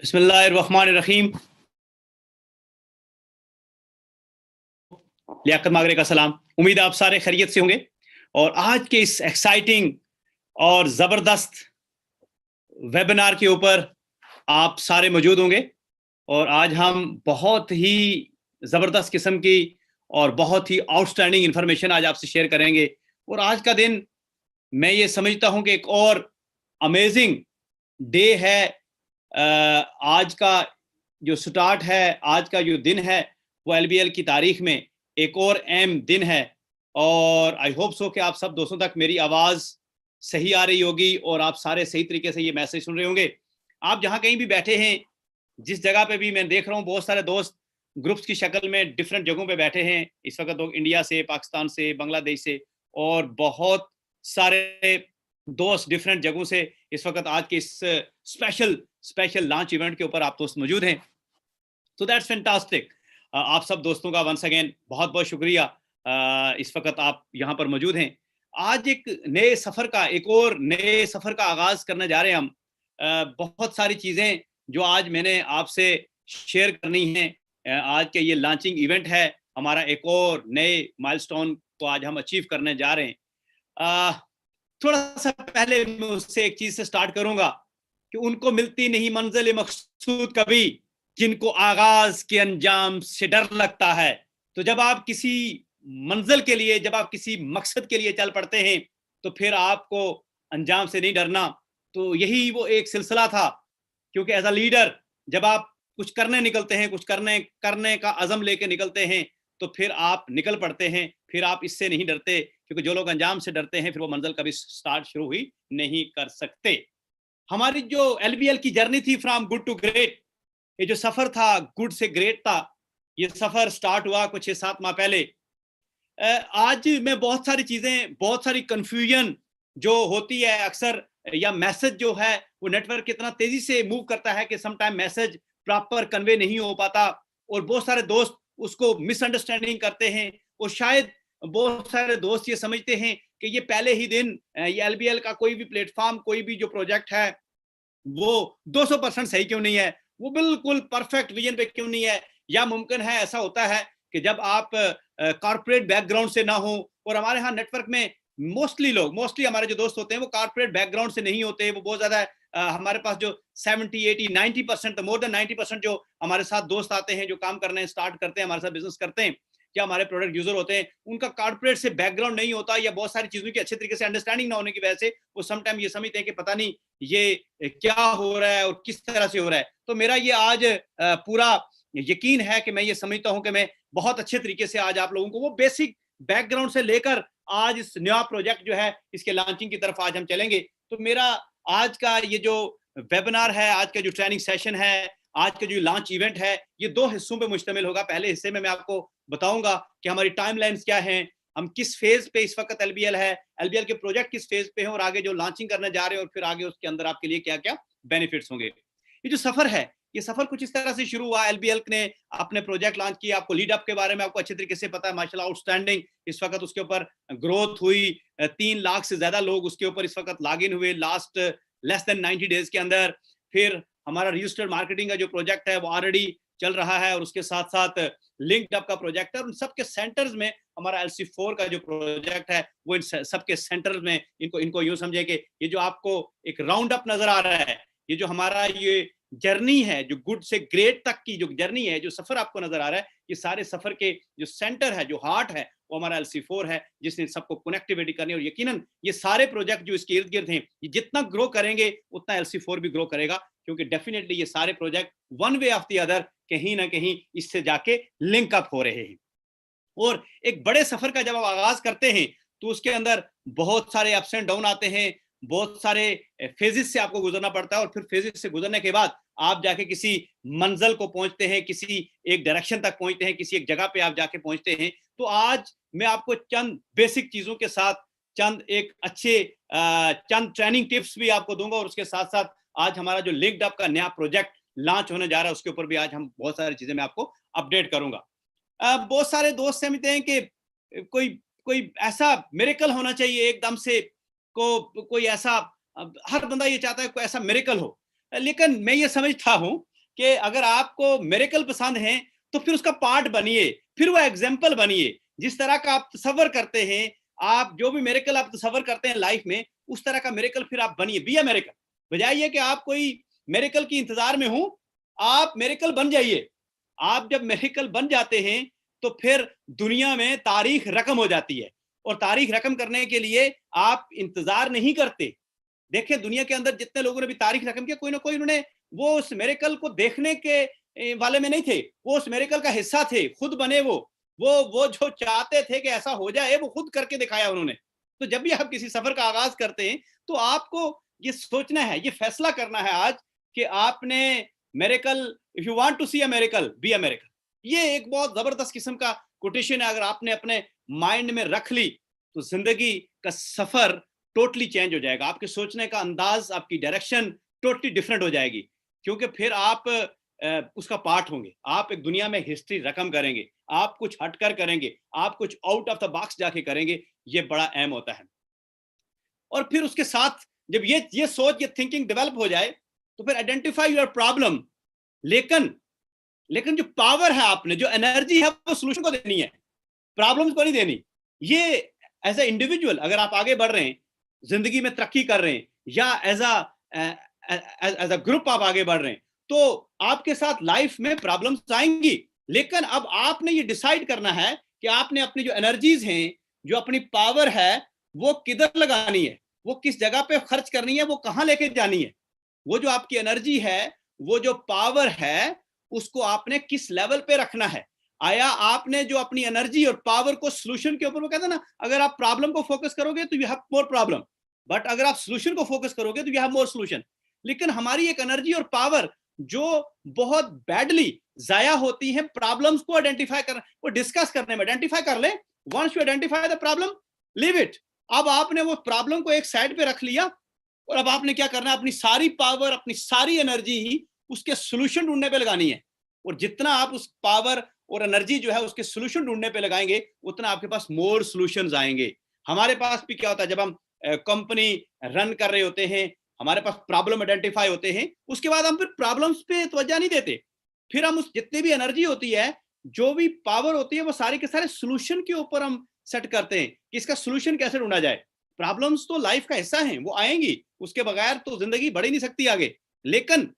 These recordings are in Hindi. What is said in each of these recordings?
बिस्मिल्लाहिर्रहमानिर्रहीम। लियाकत मागरे का सलाम। उम्मीद है आप सारे खैरियत से होंगे और आज के इस एक्साइटिंग और ज़बरदस्त वेबिनार के ऊपर आप सारे मौजूद होंगे और आज हम बहुत ही ज़बरदस्त किस्म की और बहुत ही आउटस्टैंडिंग इंफॉर्मेशन आज आपसे शेयर करेंगे। और आज का दिन मैं ये समझता हूँ कि एक और अमेजिंग डे है। आज का जो स्टार्ट है, आज का जो दिन है, वो एलबीएल की तारीख में एक और अहम दिन है और आई होप सो कि आप सब दोस्तों तक मेरी आवाज़ सही आ रही होगी और आप सारे सही तरीके से ये मैसेज सुन रहे होंगे। आप जहाँ कहीं भी बैठे हैं, जिस जगह पे भी मैं देख रहा हूँ, बहुत सारे दोस्त ग्रुप्स की शक्ल में डिफरेंट जगहों पे बैठे हैं। इस वक्त लोग इंडिया से, पाकिस्तान से, बांग्लादेश से और बहुत सारे दोस्त डिफरेंट जगहों से इस वक्त आज के इस स्पेशल लॉन्च इवेंट के ऊपर आप दोस्त मौजूद हैं। तो दैट्स फैंटास्टिक। आप सब दोस्तों का वंस अगेन बहुत बहुत शुक्रिया। इस वक्त आप यहाँ पर मौजूद हैं। आज एक नए सफ़र का, एक और नए सफ़र का आगाज़ करने जा रहे हैं हम। बहुत सारी चीज़ें जो आज मैंने आपसे शेयर करनी हैं। आज के ये लॉन्चिंग इवेंट है हमारा, एक और नए माइलस्टोन को आज हम अचीव करने जा रहे हैं। थोड़ा सा पहले मैं उससे एक चीज़ से स्टार्ट करूँगा कि उनको मिलती नहीं मंजिल मकसूद कभी, जिनको आगाज के अंजाम से डर लगता है। तो जब आप किसी मंजिल के लिए, जब आप किसी मकसद के लिए चल पड़ते हैं, तो फिर आपको अंजाम से नहीं डरना। तो यही वो एक सिलसिला था, क्योंकि एज अ लीडर जब आप कुछ करने निकलते हैं, कुछ करने करने का अज़म लेके निकलते हैं, तो फिर आप निकल पड़ते हैं। फिर आप इससे नहीं डरते, क्योंकि जो लोग अंजाम से डरते हैं, फिर वो मंजिल कभी स्टार्ट शुरू ही नहीं कर सकते। हमारी जो एलबीएल की जर्नी थी फ्रॉम गुड टू ग्रेट, ये जो सफर था गुड से ग्रेट था, ये सफर स्टार्ट हुआ कुछ 6-7 माह पहले। आज मैं बहुत सारी चीजें, बहुत सारी कंफ्यूजन जो होती है अक्सर, या मैसेज जो है वो नेटवर्क कितना तेजी से मूव करता है कि some time message proper convey नहीं हो पाता और बहुत सारे दोस्त उसको मिसअंडरस्टैंडिंग करते हैं और शायद बहुत सारे दोस्त ये समझते हैं कि ये पहले ही दिन ये एलबीएल का कोई भी प्लेटफॉर्म, कोई भी जो प्रोजेक्ट है वो 200% सही क्यों नहीं है, वो बिल्कुल परफेक्ट विजन पे क्यों नहीं है। या मुमकिन है, ऐसा होता है कि जब आप कॉर्पोरेट बैकग्राउंड से ना हो, और हमारे यहाँ नेटवर्क में मोस्टली हमारे जो दोस्त होते हैं वो कॉर्पोरेट बैकग्राउंड से नहीं होते। वो बहुत ज्यादा हमारे पास जो 70, 80, 90%, मोर देन 90% जो हमारे साथ दोस्त आते हैं, जो काम करने स्टार्ट करते हैं, हमारे साथ बिजनेस करते हैं, क्या हमारे प्रोडक्ट यूजर होते हैं, उनका कॉर्पोरेट से बैकग्राउंड नहीं होता, या बहुत सारी चीजों की अच्छे तरीके से अंडरस्टैंडिंग ना होने की वजह से वो समटाइम ये समझते हैं कि पता नहीं ये क्या हो रहा है और किस तरह से हो रहा है। तो मेरा ये आज पूरा यकीन है कि मैं ये समझता हूं कि मैं बहुत अच्छे तरीके से आज आप लोगों को वो बेसिक बैकग्राउंड से लेकर आज इस नया प्रोजेक्ट जो है इसके लॉन्चिंग की तरफ आज हम चलेंगे। तो मेरा आज का ये जो वेबिनार है, आज का जो ट्रेनिंग सेशन है, आज का जो लॉन्च इवेंट है, ये 2 हिस्सों पे मुश्तमिल होगा। पहले हिस्से में मैं आपको बताऊंगा कि हमारी टाइमलाइंस क्या हैं, हम किस फेज पे इस वक्त एलबीएल है, एलबीएल के प्रोजेक्ट किस फेज पे हैं और आगे जो लॉन्चिंग करने जा रहे हैं और फिर आगे उसके अंदर आपके लिए क्या क्या बेनिफिट्स होंगे। ये जो सफर है, ये सफर कुछ इस तरह से शुरू हुआ। एलबीएल ने अपने प्रोजेक्ट लॉन्च किया, आपको लीड अप के बारे में आपको अच्छे तरीके से पता है, माशाल्लाह आउटस्टैंडिंग इस वक्त उसके ऊपर ग्रोथ हुई। 3 लाख से ज्यादा लोग उसके ऊपर इस वक्त लॉग इन हुए लास्ट लेस देन 90 डेज के अंदर। फिर हमारा रजिस्टर्ड मार्केटिंग का जो प्रोजेक्ट है वो ऑलरेडी चल रहा है और उसके साथ साथ लिंक्ड अप का प्रोजेक्ट है। उन सबके सेंटर्स में हमारा LC4 का जो प्रोजेक्ट है वो इन सबके सेंटर्स में, इनको यूं समझे कि ये जो आपको एक राउंड अप नजर आ रहा है, ये जो हमारा ये जर्नी है, जो गुड से ग्रेट तक की जो जर्नी है, जो सफर आपको नजर आ रहा है, ये सारे सफर के जो सेंटर है, जो हार्ट है, वो हमारा LC4 है, जिसने सबको कनेक्टिविटी करनी। और यकीनन ये सारे प्रोजेक्ट जो इसके इर्द गिर्द हैं, ये जितना ग्रो करेंगे उतना LC4 भी ग्रो करेगा, क्योंकि डेफिनेटली ये सारे project one way of the other कहीं ना कहीं इससे जाके लिंक अप हो रहे हैं। और एक बड़े सफर का जब आप आगाज करते हैं तो उसके अंदर बहुत सारे अप्स एंड डाउन आते हैं, बहुत सारे फेजेस से आपको गुजरना पड़ता है और फिर फेजेस से गुजरने के बाद आप जाके किसी मंजिल को पहुंचते हैं, किसी एक डायरेक्शन तक पहुंचते हैं, किसी एक जगह पे आप जाके पहुंचते हैं। तो आज मैं आपको चंद बेसिक चीजों के साथ चंद एक अच्छे चंद ट्रेनिंग टिप्स भी आपको दूंगा और उसके साथ साथ आज हमारा जो लिंक्ड अप का नया प्रोजेक्ट लॉन्च होने जा रहा है उसके ऊपर भी आज हम बहुत सारी चीजें मैं आपको अपडेट करूंगा। बहुत सारे दोस्त समझते हैं कि कोई कोई ऐसा मिरेकल होना चाहिए एकदम से, कोई ऐसा, हर बंदा ये चाहता है कोई ऐसा मिरेकल हो। लेकिन मैं ये समझता हूं कि अगर आपको मिरेकल पसंद है तो फिर उसका पार्ट बनिए, फिर वो एग्जाम्पल बनिए। जिस तरह का आप तसव्वुर करते हैं, आप जो भी मिरेकल आप तसव्वुर करते हैं लाइफ में, उस तरह का मिरेकल फिर आप बनिए, बी अ मिरेकल। बजाय ये कि आप कोई मिरेकल की इंतजार में हो, आप मिरेकल बन जाइए। आप जब मिरेकल बन जाते हैं तो फिर दुनिया में तारीख रकम हो जाती है, और तारीख रकम करने के लिए आप इंतजार नहीं करते। देखिए दुनिया के अंदर जितने लोगों ने भी तारीख रकम किया, कोई ना कोई उन्होंने वो उस मिरेकल को देखने के वाले में नहीं थे, वो उस मिरेकल का हिस्सा थे, खुद बने वो जो चाहते थे कि ऐसा हो जाए वो खुद करके दिखाया उन्होंने। तो जब भी आप किसी सफर का आगाज करते हैं तो आपको ये सोचना है, ये फैसला करना है आज कि आपने miracle, if you want to see a miracle, be a miracle. ये एक बहुत जबरदस्त किस्म का कोटेशन है, अगर आपने अपने माइंड में रख ली तो जिंदगी का सफर टोटली चेंज हो जाएगा। आपके सोचने का अंदाज, आपकी डायरेक्शन टोटली डिफरेंट हो जाएगी, क्योंकि फिर आप उसका पार्ट होंगे। आप एक दुनिया में हिस्ट्री रकम करेंगे, आप कुछ हटकर करेंगे, आप कुछ आउट ऑफ द बॉक्स जाके करेंगे। ये बड़ा अहम होता है। और फिर उसके साथ जब ये सोच, ये थिंकिंग डेवलप हो जाए तो फिर आइडेंटिफाई योर प्रॉब्लम। लेकिन जो पावर है, आपने जो एनर्जी है, वो सोल्यूशन को देनी है, प्रॉब्लम्स को नहीं देनी। ये एज ए इंडिविजुअल अगर आप आगे बढ़ रहे हैं, जिंदगी में तरक्की कर रहे हैं, या एज अ ग्रुप आप आगे बढ़ रहे हैं, तो आपके साथ लाइफ में प्रॉब्लम्स आएंगी। लेकिन अब आपने ये डिसाइड करना है कि आपने अपनी जो एनर्जीज हैं, जो अपनी पावर है, वो किधर लगानी है, वो किस जगह पे खर्च करनी है, वो कहां लेके जानी है। वो जो आपकी एनर्जी है, वो जो पावर है, उसको आपने किस लेवल पे रखना है। आया आपने जो अपनी एनर्जी और पावर को सोल्यूशन के ऊपर, वो कहते हैं ना, अगर आप प्रॉब्लम को फोकस करोगे तो you have more problem, but अगर आप सोल्यूशन को फोकस करोगे तो यू हैव मोर सोल्यूशन। लेकिन हमारी एक एनर्जी और पावर जो बहुत बैडली जाया होती है प्रॉब्लम्स को आइडेंटिफाई कर, वो डिस्कस करने में। आइडेंटिफाई कर ले, once you identify the problem, leave it. अब आपने वो प्रॉब्लम को एक साइड पे रख लिया, और अब आपने क्या करना है, अपनी सारी पावर, अपनी सारी एनर्जी ही उसके सोल्यूशन ढूंढने पे लगानी है। और जितना आप उस पावर और एनर्जी जो है उसके सोल्यूशन ढूंढने पे लगाएंगे, उतना आपके पास मोर सोल्यूशंस आएंगे। हमारे पास भी क्या होता है, जब हम कंपनी रन कर रहे होते हैं, हमारे पास प्रॉब्लम आइडेंटिफाई होते हैं, उसके बाद हम फिर प्रॉब्लम्स पे तवज्जो नहीं देते। फिर हम उस जितनी भी एनर्जी होती है, जो भी पावर होती है, वो सारे के सारे सोल्यूशन के ऊपर हम सेट करते हैं कि इसका सोल्यूशन कैसे ढूंढा जाए। प्रॉब्लम्स तो लाइफ का हिस्सा हैं, वो आएंगी, उसके बगैर तो जिंदगी बढ़ ही नहीं सकती आगे। लेकिन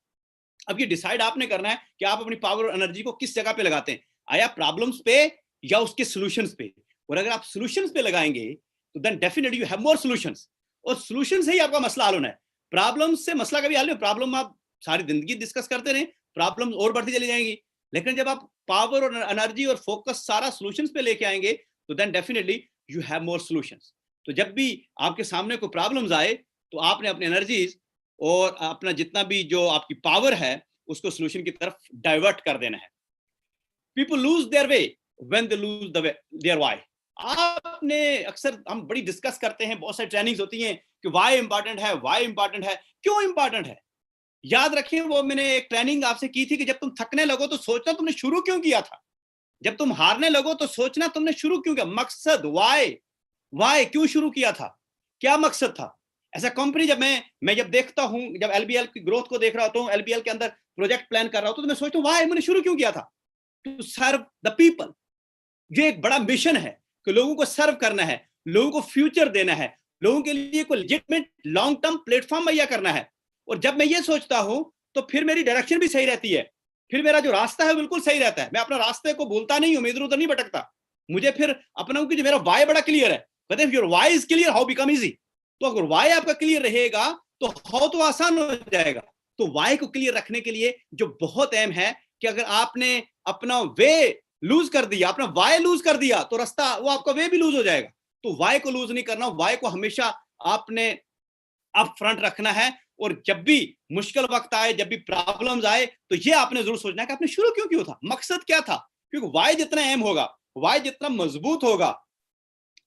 अब ये डिसाइड आपने करना है कि आप अपनी पावर और एनर्जी को किस जगह पे लगाते हैं, आया प्रॉब्लम्स पे या उसके सॉल्यूशंस पे। और अगर आप सॉल्यूशंस पे लगाएंगे तो then definitely you have more solutions, और सॉल्यूशन से ही आपका मसला हल होना है। प्रॉब्लम से मसला कभी हल नहीं। प्रॉब्लम आप सारी जिंदगी डिस्कस करते रहे, प्रॉब्लम और बढ़ती चली जाएंगी। लेकिन जब आप पावर और एनर्जी और फोकस सारा सॉल्यूशंस पे लेके आएंगे तो then definitely you have more solutions. तो जब भी आपके सामने कोई प्रॉब्लम्स आए तो आपने अपनी एनर्जीज और अपना जितना भी जो आपकी पावर है उसको सॉल्यूशन की तरफ डाइवर्ट कर देना है। People lose their way when they lose their why. आपने अक्सर, हम बड़ी डिस्कस करते हैं, बहुत सारी ट्रेनिंग्स होती हैं कि व्हाई इंपॉर्टेंट है, व्हाई इंपॉर्टेंट है, क्यों इंपॉर्टेंट है। याद रखिए, वो मैंने एक ट्रेनिंग आपसे की थी कि जब तुम थकने लगो तो सोचना तुमने शुरू क्यों किया था, जब तुम हारने लगो तो सोचना तुमने शुरू क्यों किया। मकसद, वाई क्यों शुरू किया था, क्या मकसद था। ऐसा कंपनी जब मैं जब देखता हूं, जब एलबीएल की ग्रोथ को देख रहा होता हूं, एलबीएल के अंदर प्रोजेक्ट प्लान कर रहा होता हूं, तो मैं सोचता हूं वाई मैंने शुरू क्यों किया था। To serve the people. ये एक बड़ा मिशन है कि लोगों को सर्व करना है, लोगों को फ्यूचर देना है, लोगों के लिए कोई लेजिटिमेट लॉन्ग टर्म प्लेटफॉर्म मुहैया करना है। और जब मैं ये सोचता हूं तो फिर मेरी डायरेक्शन भी सही रहती है, फिर मेरा जो रास्ता है बिल्कुल सही रहता है। मैं अपना रास्ते को भूलता नहीं हूं, मैं इधर उधर नहीं भटकता। मुझे फिर अपना कि मेरा वाई बड़ा क्लियर है। कहते हैं your why is clear, how become easy. तो अगर वाई आपका क्लियर रहेगा तो हाउ तो आसान हो जाएगा। तो वाई को क्लियर रखने के लिए जो बहुत अहम है कि अगर आपने अपना वे लूज कर दिया, अपना वाई लूज कर दिया, तो रास्ता, वो आपका वे भी लूज हो जाएगा। तो वाई को लूज नहीं करना, वाई को हमेशा आपने अप फ्रंट रखना है। और जब भी मुश्किल वक्त आए, जब भी प्रॉब्लम्स आए, तो ये आपने जरूर सोचना है कि आपने शुरू क्यों था, मकसद क्या था। क्योंकि वाई जितना अहम होगा, वाई जितना मजबूत होगा,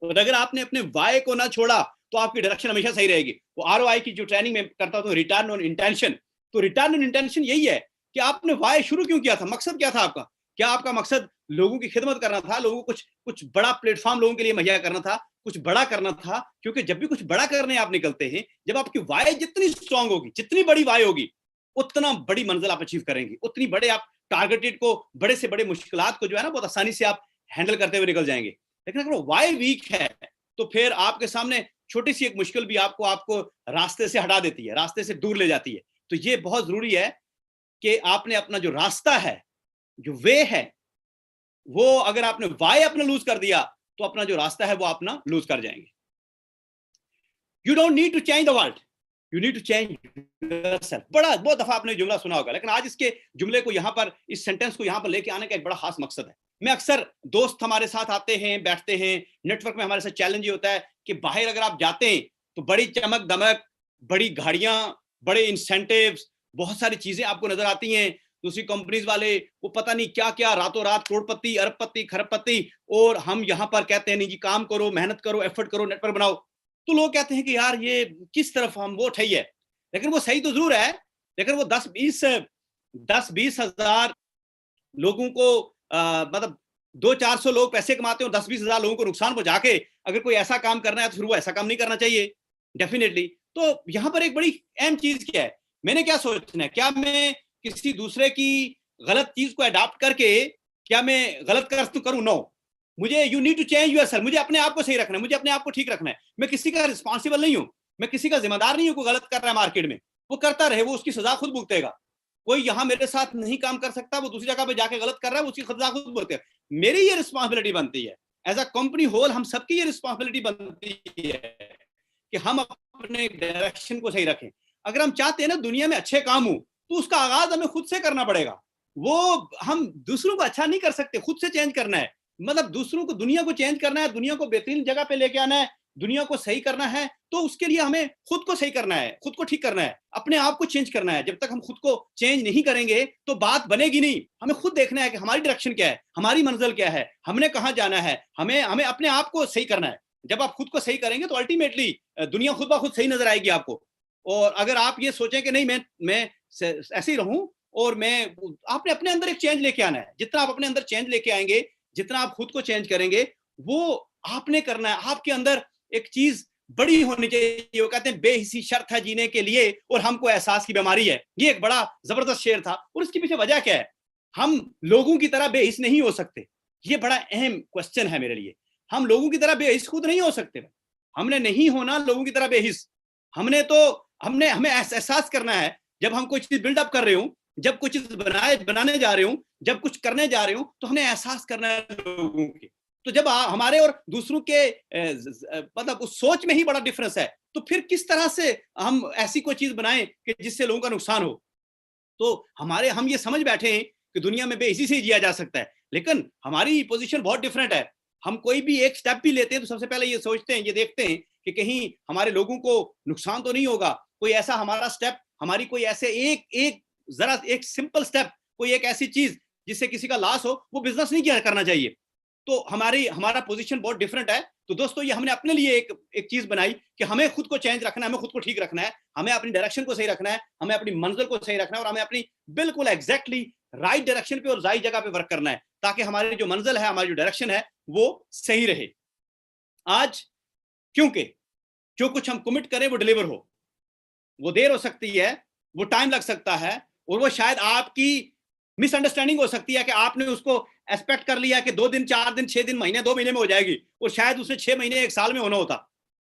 और अगर आपने अपने वाई को ना छोड़ा तो आपकी डायरेक्शन हमेशा सही रहेगी। वो आरओआई की जो ट्रेनिंग में करता हूं, रिटर्न ऑन इंटेंशन, तो रिटर्न ऑन इंटेंशन यही है कि आपने वाई शुरू क्यों किया था, मकसद क्या था आपका। क्या आपका मकसद लोगों की खिदमत करना था, लोगों को कुछ बड़ा प्लेटफॉर्म लोगों के लिए मुहैया करना था, कुछ बड़ा करना था। क्योंकि जब भी कुछ बड़ा करने आप निकलते हैं, जब आपकी वाई जितनी स्ट्रांग होगी, जितनी बड़ी वाई होगी, उतना बड़ी मंजिल आप अचीव करेंगे, उतनी बड़े आप टारगेटेड को, बड़े से बड़े मुश्किलात को जो है ना बहुत आसानी से आप हैंडल करते हुए निकल जाएंगे। लेकिन अगर वाई वीक है तो फिर आपके सामने छोटी सी एक मुश्किल भी आपको आपको रास्ते से हटा देती है, रास्ते से दूर ले जाती है। तो ये बहुत जरूरी है कि आपने अपना जो रास्ता है, जो वे है, वो अगर आपने वाई अपना लूज कर दिया तो अपना जो रास्ता है वो अपना लूज कर जाएंगे। You don't need to change the world, you need to change yourself. बड़ा बहुत दफा आपने जुमला सुना होगा, लेकिन आज इसके जुमले को यहां पर, इस सेंटेंस को यहां पर लेके आने का एक बड़ा खास मकसद है। मैं अक्सर दोस्त हमारे साथ आते हैं, बैठते हैं, नेटवर्क में हमारे साथ चैलेंज ये होता है कि बाहर अगर आप जाते हैं तो बड़ी चमक दमक, बड़ी गाड़ियां, बड़े इंसेंटिव्स, बहुत सारी चीजें आपको नजर आती हैं। दूसरी कंपनीज वाले वो पता नहीं क्या क्या रातों रात करोड़पति, अरबपति, खरबपति, और हम यहाँ पर कहते हैं नहीं जी काम करो, मेहनत करो, एफर्ट करो, नेटवर्क बनाओ। तो लोग कहते हैं कि यार ये किस तरफ हम, वो सही है, लेकिन वो सही तो जरूर है, लेकिन वो 10-20 हजार लोगों को मतलब 200-400 लोग पैसे कमाते हो, 10-20 हजार लोगों को नुकसान पहुंचा के अगर कोई ऐसा काम करना है तो फिर वो ऐसा काम नहीं करना चाहिए डेफिनेटली। तो यहाँ पर एक बड़ी अहम चीज क्या है, मैंने क्या सोचना है, क्या मैं किसी दूसरे की गलत चीज को अडॉप्ट करके क्या मैं गलत कर करूं? नो, मुझे you need to change yourself, मुझे अपने आप को सही रखना है, मुझे अपने आप को ठीक रखना है। मैं किसी का रिस्पॉन्सिबल नहीं हूं, मैं किसी का जिम्मेदार नहीं हूं। कोई गलत कर रहा है मार्केट में, वो करता रहे, वो उसकी सजा खुद भुगतेगा। कोई यहां मेरे साथ नहीं काम कर सकता, वो दूसरी जगह पे जाके गलत कर रहा है, उसकी सजा खुद भुगतेगा। मेरी ये रिस्पॉन्सिबिलिटी बनती है एज अ कंपनी होल, हम सबकी ये रिस्पॉन्सिबिलिटी बनती है कि हम अपने डायरेक्शन को सही रखें। अगर हम चाहते हैं ना दुनिया में अच्छे काम हो, तो उसका आगाज हमें खुद से करना पड़ेगा। वो हम दूसरों को अच्छा नहीं कर सकते, खुद से चेंज करना है। मतलब दूसरों को, दुनिया को चेंज करना है, दुनिया को बेहतरीन जगह पे लेके आना है, दुनिया को सही करना है, तो उसके लिए हमें खुद को सही करना है, खुद को ठीक करना है, अपने आप को चेंज करना है। जब तक हम खुद को चेंज नहीं करेंगे तो बात बनेगी नहीं। हमें खुद देखना है कि हमारी डायरेक्शन क्या है, हमारी मंजिल क्या है, हमने कहाँ जाना है, हमें हमें अपने आप को सही करना है। जब आप खुद को सही करेंगे तो अल्टीमेटली दुनिया खुद ब खुद सही नजर आएगी आपको। और अगर आप ये सोचें कि नहीं मैं ऐसे ही रहूं, और आपने अपने अंदर एक चेंज लेके आना है। जितना आप अपने अंदर चेंज लेके आएंगे, जितना आप खुद को चेंज करेंगे, वो आपने करना है। आपके अंदर एक चीज बड़ी होनी चाहिए। वो कहते हैं बेहिसी शर्त है जीने के लिए और हमको एहसास की बीमारी है। ये एक बड़ा जबरदस्त शेर था, और इसके पीछे वजह क्या है? हम लोगों की तरह बेहिस नहीं हो सकते। ये बड़ा अहम क्वेश्चन है मेरे लिए। हम लोगों की तरह बेहिस खुद नहीं हो सकते। हमने नहीं होना लोगों की तरह बेहिस। हमें एहसास करना है जब हम कोई चीज बिल्डअप कर रहे हूं, जब कुछ चीज बनाने जा रहे हूं, जब कुछ करने जा रहे हूं, तो हमें एहसास करना है लोगों के। तो जब हमारे और दूसरों के मतलब उस सोच में ही बड़ा डिफरेंस है, तो फिर किस तरह से हम ऐसी कोई चीज बनाएं कि जिससे लोगों का नुकसान हो। तो हम ये समझ बैठे हैं कि दुनिया में बेइज्जती से जिया जा सकता है, लेकिन हमारी पोजीशन बहुत डिफरेंट है। हम कोई भी एक स्टेप भी लेते हैं तो सबसे पहले ये सोचते हैं, ये देखते हैं कि कहीं हमारे लोगों को नुकसान तो नहीं होगा। कोई ऐसा हमारा स्टेप, हमारी कोई ऐसे एक सिंपल स्टेप, कोई एक ऐसी चीज जिससे किसी का लॉस हो, वो बिजनेस नहीं करना चाहिए। तो हमारा पोजीशन बहुत डिफरेंट है। तो दोस्तों, ये हमने अपने लिए एक चीज बनाई कि हमें खुद को चेंज रखना है, हमें खुद को ठीक रखना है, हमें अपनी डायरेक्शन को सही रखना है, हमें अपनी मंजिल को सही रखना है, और हमें अपनी बिल्कुल एग्जैक्टली राइट डायरेक्शन पे और राइट जगह पे वर्क करना है, ताकि हमारी जो मंजिल है, हमारी जो डायरेक्शन है, वो सही रहे। आज क्योंकि जो कुछ हम कमिट करें वो डिलीवर हो, वो देर हो सकती है, वो टाइम लग सकता है, और वो शायद आपकी मिसअंडरस्टैंडिंग हो सकती है कि आपने उसको एक्सपेक्ट कर लिया कि 2 दिन, 4 दिन, 6 दिन, महीने, 2 महीने में हो जाएगी, और शायद उसे 6 महीने, 1 साल में होना होता।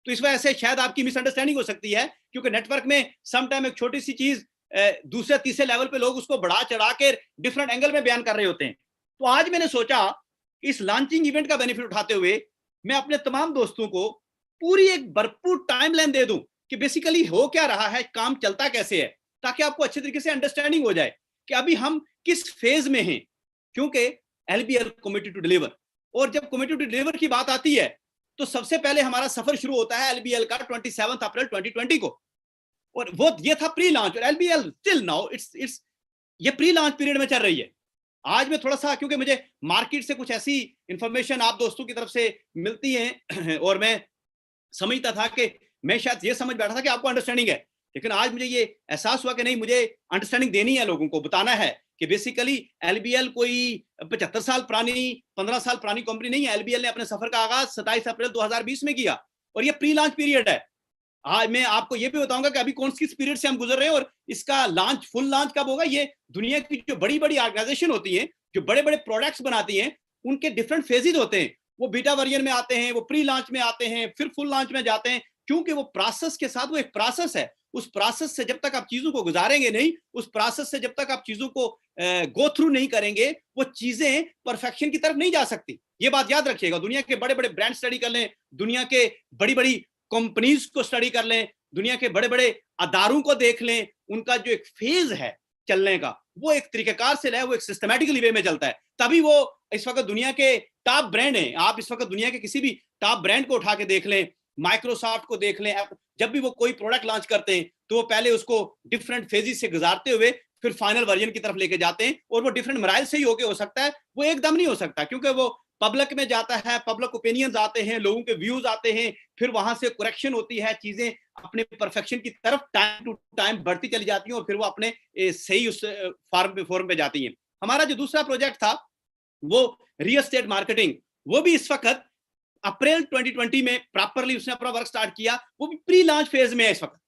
तो इस वजह से शायद आपकी मिसअंडरस्टैंडिंग हो सकती है, क्योंकि नेटवर्क में समटाइम एक छोटी सी चीज दूसरे तीसरे लेवल पे लोग उसको बढ़ा चढ़ा के डिफरेंट एंगल में बयान कर रहे होते हैं। तो आज मैंने सोचा इस लॉन्चिंग इवेंट का बेनिफिट उठाते हुए मैं अपने तमाम दोस्तों को पूरी एक भरपूर टाइमलाइन दे दूं कि बेसिकली हो क्या रहा है, काम चलता कैसे है, ताकि आपको अच्छे तरीके से अंडरस्टैंडिंग हो जाए कि अभी हम किस फेज में हैं। क्योंकि LBL कमिटेड टू डिलीवर, और जब कमिटेड टू डिलीवर की बात आती है तो सबसे पहले हमारा सफर शुरू होता है LBL का 27 अप्रैल 2020 को, और वो ये था प्री लॉन्च। और LBL टिल नाउ इट्स ये प्री लॉन्च पीरियड में चल रही है। आज मैं थोड़ा सा, क्योंकि मुझे मार्केट से कुछ ऐसी इंफॉर्मेशन आप दोस्तों की तरफ से मिलती है, और मैं समझता था कि मैं शायद ये समझ बैठा था कि आपको अंडरस्टैंडिंग है, लेकिन आज मुझे ये एहसास हुआ कि नहीं, मुझे अंडरस्टैंडिंग देनी है, लोगों को बताना है कि बेसिकली LBL कोई 75 साल पुरानी, 15 साल पुरानी कंपनी नहीं है। LBL ने अपने सफर का आगाज 27 अप्रैल 2020 में किया, और ये प्री लॉन्च पीरियड है। आज मैं आपको ये भी बताऊंगा कि अभी कौन सी पीरियड से हम गुजर रहे हैं और इसका लॉन्च, फुल लॉन्च कब होगा। ये दुनिया की जो बड़ी बड़ी ऑर्गेनाइजेशन होती हैं, जो बड़े बड़े प्रोडक्ट्स बनाती हैं, उनके डिफरेंट फेजेज होते हैं। वो बीटा वर्जन में आते हैं, वो प्री लॉन्च में आते हैं, फिर फुल लॉन्च में जाते हैं, क्योंकि वो प्रोसेस के साथ, वो एक प्रोसेस है। उस प्रोसेस से जब तक आप चीजों को गुजारेंगे नहीं, उस प्रोसेस से जब तक आप चीजों को गो थ्रू नहीं करेंगे, वो चीजें परफेक्शन की तरफ नहीं जा सकती। ये बात याद रखिएगा। दुनिया के बड़े बड़े ब्रांड स्टडी कर लें, दुनिया के बड़ी बड़ी कंपनीज को स्टडी कर लें, दुनिया के बड़े बड़े अदारों को देख लें, उनका जो एक फेज है चलने का, वो एक तरीकेकार से है, वो एक सिस्टमैटिकली वे में चलता है। तभी वो इस वक्त दुनिया के टॉप ब्रांड हैं। आप इस वक्त दुनिया के किसी भी टॉप ब्रांड को उठा के देख लें, माइक्रोसॉफ्ट को देख लें, जब भी वो कोई प्रोडक्ट लॉन्च करते हैं तो वो पहले उसको डिफरेंट फेजेस से गुजारते हुए फिर फाइनल वर्जन की तरफ लेके जाते हैं। और वो डिफरेंट मराइल से ही होके हो सकता है, वो एकदम नहीं हो सकता, क्योंकि वो पब्लिक में जाता है, पब्लिक ओपिनियंस आते हैं, लोगों के व्यूज आते हैं, फिर वहां से करेक्शन होती है, चीजें अपने परफेक्शन की तरफ टाइम टू टाइम बढ़ती चली जाती हैं और फिर वो अपने सही उस फॉर्म पे जाती हैं। हमारा जो दूसरा प्रोजेक्ट था वो रियल एस्टेट मार्केटिंग, वो भी इस वक्त अप्रैल 2020 में प्रॉपरली उसने अपना वर्क स्टार्ट किया। वो भी प्री लॉन्च फेज में है इस वक्त।